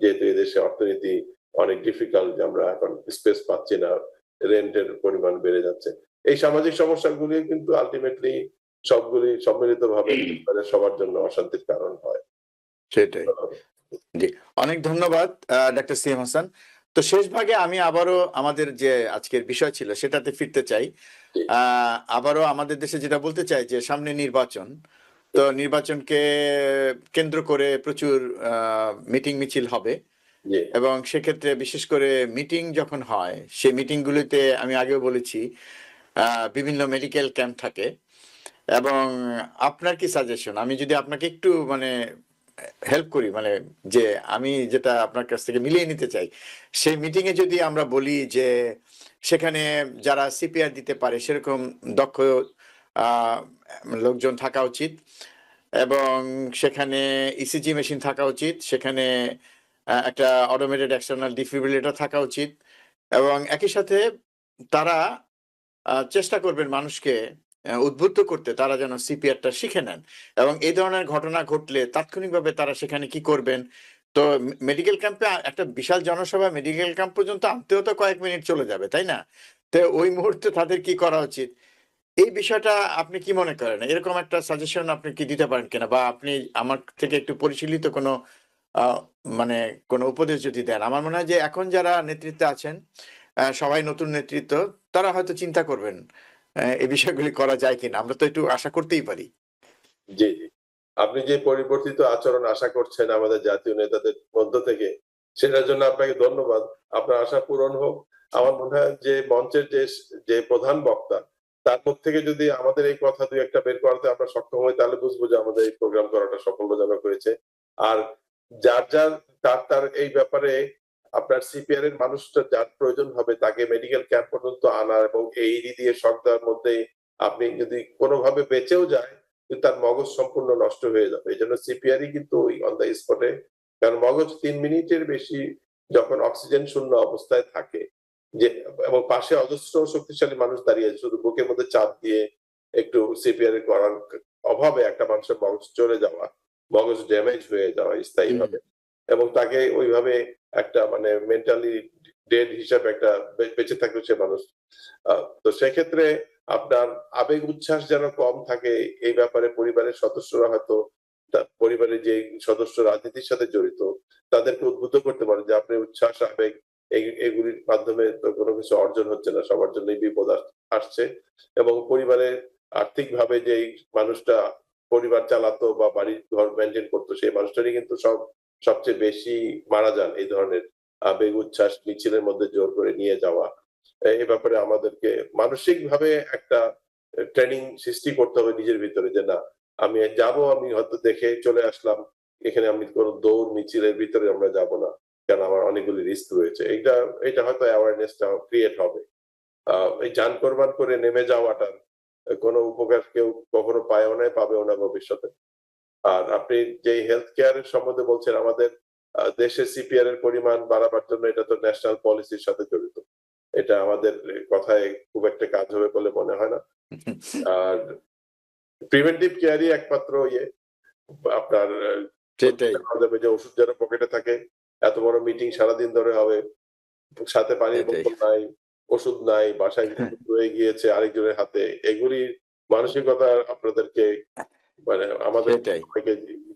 Speaker 2: যেহেতু এদেশে অর্থনীতি অনেক ডিফিকাল্ট, যে আমরা এখন স্পেস পাচ্ছি না, রেন্টের পরিমাণ বেড়ে যাচ্ছে। এই সামাজিক সমস্যাগুলি কিন্তু আল্টিমেটলি সবগুলি সম্মিলিতভাবে পরিবারের সবার জন্য অশান্তির কারণ হয়।
Speaker 1: সেটাই। জি। অনেক ধন্যবাদ ডাক্তার সিএম হাসান। তো শেষ ভাগে আমি আবারও আমাদের যে আজকের বিষয় ছিল সেটাতে ফিরতে চাই।
Speaker 2: জি,
Speaker 1: আ আবারও আমাদের দেশে যেটা বলতে চাই যে সামনে নির্বাচন। তো নির্বাচনকে কেন্দ্র করে প্রচুর আ মিটিং মিছিল হবে
Speaker 2: জি,
Speaker 1: এবং সেক্ষেত্রে বিশেষ করে মিটিং যখন হয়, সেই মিটিংগুলিতে আমি আগেও বলেছি আ বিভিন্ন মেডিকেল ক্যাম্প থাকে এবং আপনার কি সাজেশন? আমি যদি আপনাকে একটু মানে হেল্প করি মানে যে আমি যেটা আপনার কাছ থেকে মিলিয়ে নিতে চাই। সেই মিটিং এ যদি আমরা বলি যে সেখানে যারা সিপিআর দিতে পারে সেরকম দক্ষ আ লোকজন থাকা উচিত এবং সেখানে ইসিজি মেশিন থাকা উচিত। সেখানে একটা অটোমেটেড এক্সটার্নাল ডিফিব্রিলেটর থাকা উচিত এবং একই সাথে তারা চেষ্টা করবেন মানুষকে উদ্বুদ্ধ করতে তারা যেন সিপিআরটা শিখে নেন এবং এই ধরনের ঘটনা ঘটলে তাৎক্ষণিকভাবে তারা সেখানে কি করবেন। তো মেডিকেল ক্যাম্পে একটা বিশাল জনসভা মেডিকেল ক্যাম্প পর্যন্ত আনতেও তো কয়েক মিনিট চলে যাবে, তাই না? তো ওই মুহূর্তে তাদের কি করা উচিত? এই বিষয়টা আপনি কি মনে করেন? এরকম একটা সাজেশন আপনি কি দিতে পারেন কিনা? বা আপনি আমার থেকে একটু পরিশীলিত কোনো আহ, মানে কোনো উপদেশ যদি দেন, আমার মনে হয় যে এখন যারা নেতৃত্বে আছেন, সবাই নতুন নেতৃত্ব, তারা হয়তো চিন্তা করবেন এই বিষয়গুলি করা যায় কিনা। আমরা তো একটু আশা করতেই পারি।
Speaker 2: জি, জি। আপনি যে পরিবর্তিত আচরণ আশা করছেন আমাদের জাতীয় নেতাদের মধ্য থেকে, সেটার জন্য আপনাকে ধন্যবাদ। আপনার আশা পূরণ হোক। আমার মনে হয় যে মঞ্চের যে প্রধান বক্তা, তার মুখ থেকে যদি আমাদের এই কথা ২-১ টা বের করাতে আমরা সক্ষম হই, তাহলে বুঝবো যে আমাদের এই প্রোগ্রাম করাটা সাফল্যজনক হয়েছে। আর যার তার এই ব্যাপারে আপনার সিপিআর এর মানুষটা যার প্রয়োজন হবে, তাকে মেডিকেল ক্যাম্প পর্যন্ত আনা এবং AED দিয়ে শক দেওয়ার মধ্যে আপনি যদি কোনোভাবে বেঁচেও যায়, কিন্তু তার মগজ সম্পূর্ণ নষ্ট হয়ে যাবে। এজন্য সিপিআরই কিন্তু ওই অন দ্য স্পটে, কারণ মগজ ৩ মিনিটের বেশি যখন অক্সিজেন শূন্য অবস্থায় থাকে, যে এবং পাশে অজস্র শক্তিশালী মানুষ দাঁড়িয়ে আছে, শুধু বুকের মধ্যে চাপ দিয়ে একটু সিপিআর করার অভাবে একটা মানুষের মগজ চলে যাওয়া, মগজ ড্যামেজ হয়ে যাওয়া স্থায়ীভাবে, এবং তাকে ওইভাবে একটা মানে মেন্টালি ডেড হিসাবে একটা বেঁচে থাকবে সে মানুষ। তো সেক্ষেত্রে আপনার আবেগ উচ্ছ্বাস যেন কম থাকে, এই ব্যাপারে পরিবারের সদস্যরা হয়তো পরিবারের যে সদস্য রাজনীতির সাথে জড়িত, তাদেরকে উদ্বুদ্ধ করতে পারেন যে আপনি উচ্ছ্বাস আবেগ এগুলির মাধ্যমে তো কোনো কিছু অর্জন হচ্ছে না, সবার জন্যই বিপদ আসছে। এবং পরিবারের আর্থিকভাবে যেই মানুষটা পরিবার চালাতো বা বাড়ির ঘর মেনটেন করতো, সেই মানুষটারই কিন্তু সবচেয়ে বেশি মারা যান এই ধরনের আবেগ উচ্ছ্বাস মিছিলের মধ্যে জোর করে নিয়ে যাওয়া। এই ব্যাপারে আমাদেরকে মানসিকভাবে একটা ট্রেনিং সৃষ্টি করতে হবে নিজের ভিতরে, যে না, আমি যাব, আমি হয়তো দেখে চলে আসলাম, এখানে আমি কোনো দৌড় মিছিলের ভিতরে আমরা যাব না, কারণ আমার অনেকগুলি রিস্ক রয়েছে। এটা হয়তো অ্যাওয়ারনেসটা ক্রিয়েট হবে। এই জান কোরবান করে নেমে যাওয়াটার কোনো উপকার কেউ কখনো পায়ও নাই, পাবেও না ভবিষ্যতে। আর আপনি যেই হেলথ কেয়ার এর সম্বন্ধে বলছেন, আমাদের দেশে সিপিআর এর পরিমাণ বাড়াবার জন্য এটা তো ন্যাশনাল পলিসির সাথে জড়িত। এটা আমাদের কথায় খুব একটা কাজ হবে বলে মনে হয় না। আর প্রিভেন্টিভ কেয়ারই একমাত্র আপনার
Speaker 1: সেটাই,
Speaker 2: পাওয়া যাবে, যে ওষুধ যেন পকেটে থাকে। এত বড় মিটিং সারাদিন ধরে হবে, সাথে পানির
Speaker 1: সেটাই।
Speaker 2: বোতল নাই, ওষুধ নাই, বাসায় রয়ে গিয়েছে আরেকজনের হাতে। এগুলি মানসিকতা আপনাদেরকে মানে আমাদের
Speaker 1: সেটাই,
Speaker 2: সবাইকে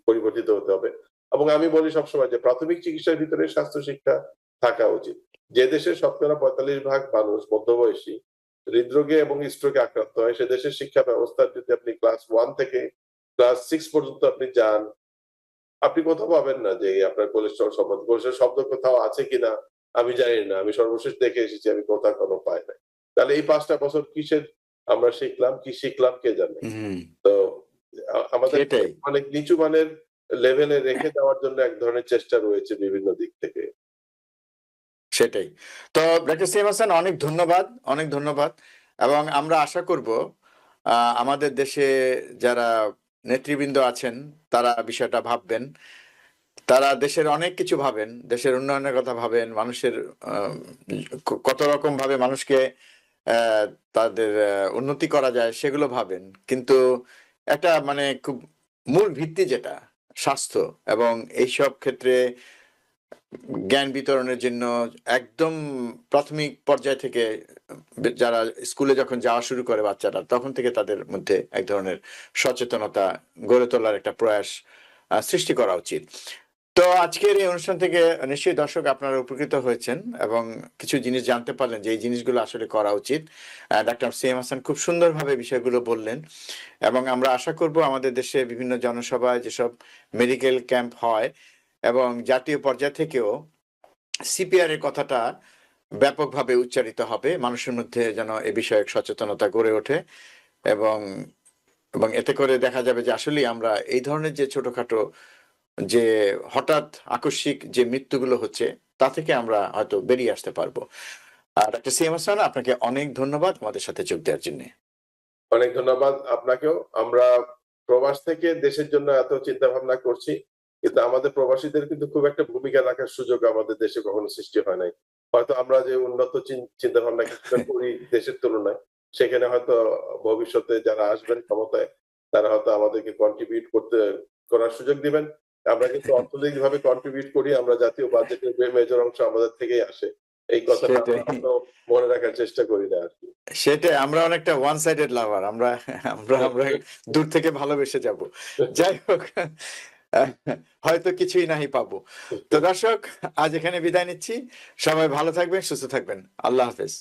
Speaker 2: পরিবর্তিত হতে হবে। এবং আমি বলি সবসময় যে প্রাথমিক চিকিৎসার ভিতরে স্বাস্থ্য শিক্ষা থাকা উচিত। যে দেশে শতকরা ৪৫% মানুষ মধ্যবয়সী হৃদরোগে এবং স্ট্রোকে আক্রান্ত হয়, সে দেশের শিক্ষা ব্যবস্থার যদি আপনি ক্লাস 1 থেকে ক্লাস 6 পর্যন্ত আপনি যান, আপনি কোথাও পাবেন না যে আপনার কোলেস্টেরল সম্বন্ধে। কোলেস্টেরল শব্দ কোথাও আছে কিনা আমি জানি না। আমি সর্বশেষ দেখে এসেছি, আমি কোথাও কোনো পাই নাই। তাহলে এই ৫ টা বছর কিসের আমরা শিখলাম, কি শিখলাম কে জানে?
Speaker 1: হুম,
Speaker 2: তো আমাদেরকে
Speaker 1: সেটাই,
Speaker 2: অনেক নিচু মানের লেভেলে রেখে দেওয়ার জন্য এক ধরনের চেষ্টা রয়েছে বিভিন্ন দিক থেকে।
Speaker 1: সেটাই। তো ডক্টর সিএম হাসান, অনেক ধন্যবাদ, অনেক ধন্যবাদ। এবং আমরা আশা করব আমাদের দেশে যারা নেতৃবৃন্দ আছেন, তারা বিষয়টা ভাববেন। তারা দেশের অনেক কিছু ভাবেন, দেশের উন্নয়নের কথা ভাবেন, মানুষের আহ, কত রকম ভাবে মানুষকে তাদের উন্নতি করা যায় সেগুলো ভাবেন। কিন্তু একটা মানে খুব মূল ভিত্তি যেটা স্বাস্থ্য, এবং এইসব ক্ষেত্রে জ্ঞান বিতরণের জন্য একদম প্রাথমিক পর্যায় থেকে যারা স্কুলে যখন যাওয়া শুরু করে বাচ্চারা, তখন থেকে তাদের মধ্যে এক ধরনের সচেতনতা গড়ে তোলার একটা প্রয়াস সৃষ্টি করা উচিত। তো আজকের এই অনুষ্ঠান থেকে নিশ্চয়ই দর্শক আপনারা উপকৃত হয়েছেন এবং কিছু জিনিস জানতে পারলেন যে এই জিনিসগুলো আসলে করা উচিত। ডাক্তার সিএম হাসান খুব সুন্দরভাবে বিষয়গুলো বললেন, এবং আমরা আশা করব আমাদের দেশে বিভিন্ন জনসভায় যেসব মেডিকেল ক্যাম্প হয় এবং জাতীয় পর্যায় থেকেও সিপিআর এর কথাটা ব্যাপকভাবে উচ্চারিত হবে, মানুষের মধ্যে যেন এ বিষয়ক সচেতনতা গড়ে ওঠে। এবং এবং এতে করে দেখা যাবে যে আসলেই আমরা এই ধরনের যে ছোটখাটো যে হঠাৎ আকস্মিক যে মৃত্যুগুলো হচ্ছে, তা থেকে আমরা হয়তো বেরিয়ে আসতে পারবো। আর ডাক্তার সিএম হাসান, আপনাকে অনেক ধন্যবাদ আমাদের সাথে যোগ দেওয়ার জন্য।
Speaker 2: অনেক ধন্যবাদ আপনাকেও। আমরা প্রবাস থেকে দেশের জন্য এত চিন্তা ভাবনা করছি, কিন্তু আমাদের প্রবাসীদের কিন্তু খুব একটা ভূমিকা রাখার সুযোগ আমাদের দেশে কখনো সৃষ্টি হয় নাই। হয়তো আমরা যে উন্নত চিন্তা ভাবনা কিছুটা করি দেশের তুলনায়, সেখানে হয়তো ভবিষ্যতে যারা আসবেন ক্ষমতায়, তারা হয়তো আমাদেরকে কন্ট্রিবিউট করার সুযোগ দিবেন। আমরা কিন্তু অর্থনৈতিকভাবে কন্ট্রিবিউট করি, আমরা জাতীয় বাজেটের মেজর অংশ আমাদের থেকেই আসে। এই কথাটা আমরা
Speaker 1: সেটাই,
Speaker 2: হয়তো মনে রাখার চেষ্টা করি না আরকি।
Speaker 1: সেটাই। আমরা অনেকটা ওয়ান সাইডেড লাভার, আমরা আমরা আমরা দূর থেকে ভালোবেসে যাব। যাই হোক, হয়তো কিছুই নাহি পাবো। তো দর্শক, আজ এখানে বিদায় নিচ্ছি। সবাই ভালো থাকবেন, সুস্থ থাকবেন। আল্লাহ হাফেজ।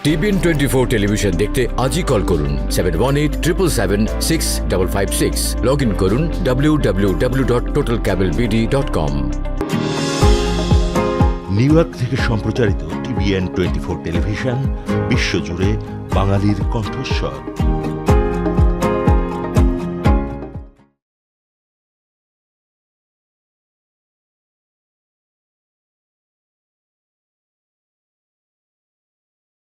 Speaker 3: টিভিএন 24 টেলিভিশন দেখতে আজই কল করুন 7187776556। লগ ইন করুন www.totalcablebd.com।
Speaker 4: নিউ ইয়র্ক থেকে সম্প্রচারিত টিভিএন 24 টেলিভিশন বিশ্বজুড়ে বাঙালির কণ্ঠস্বর।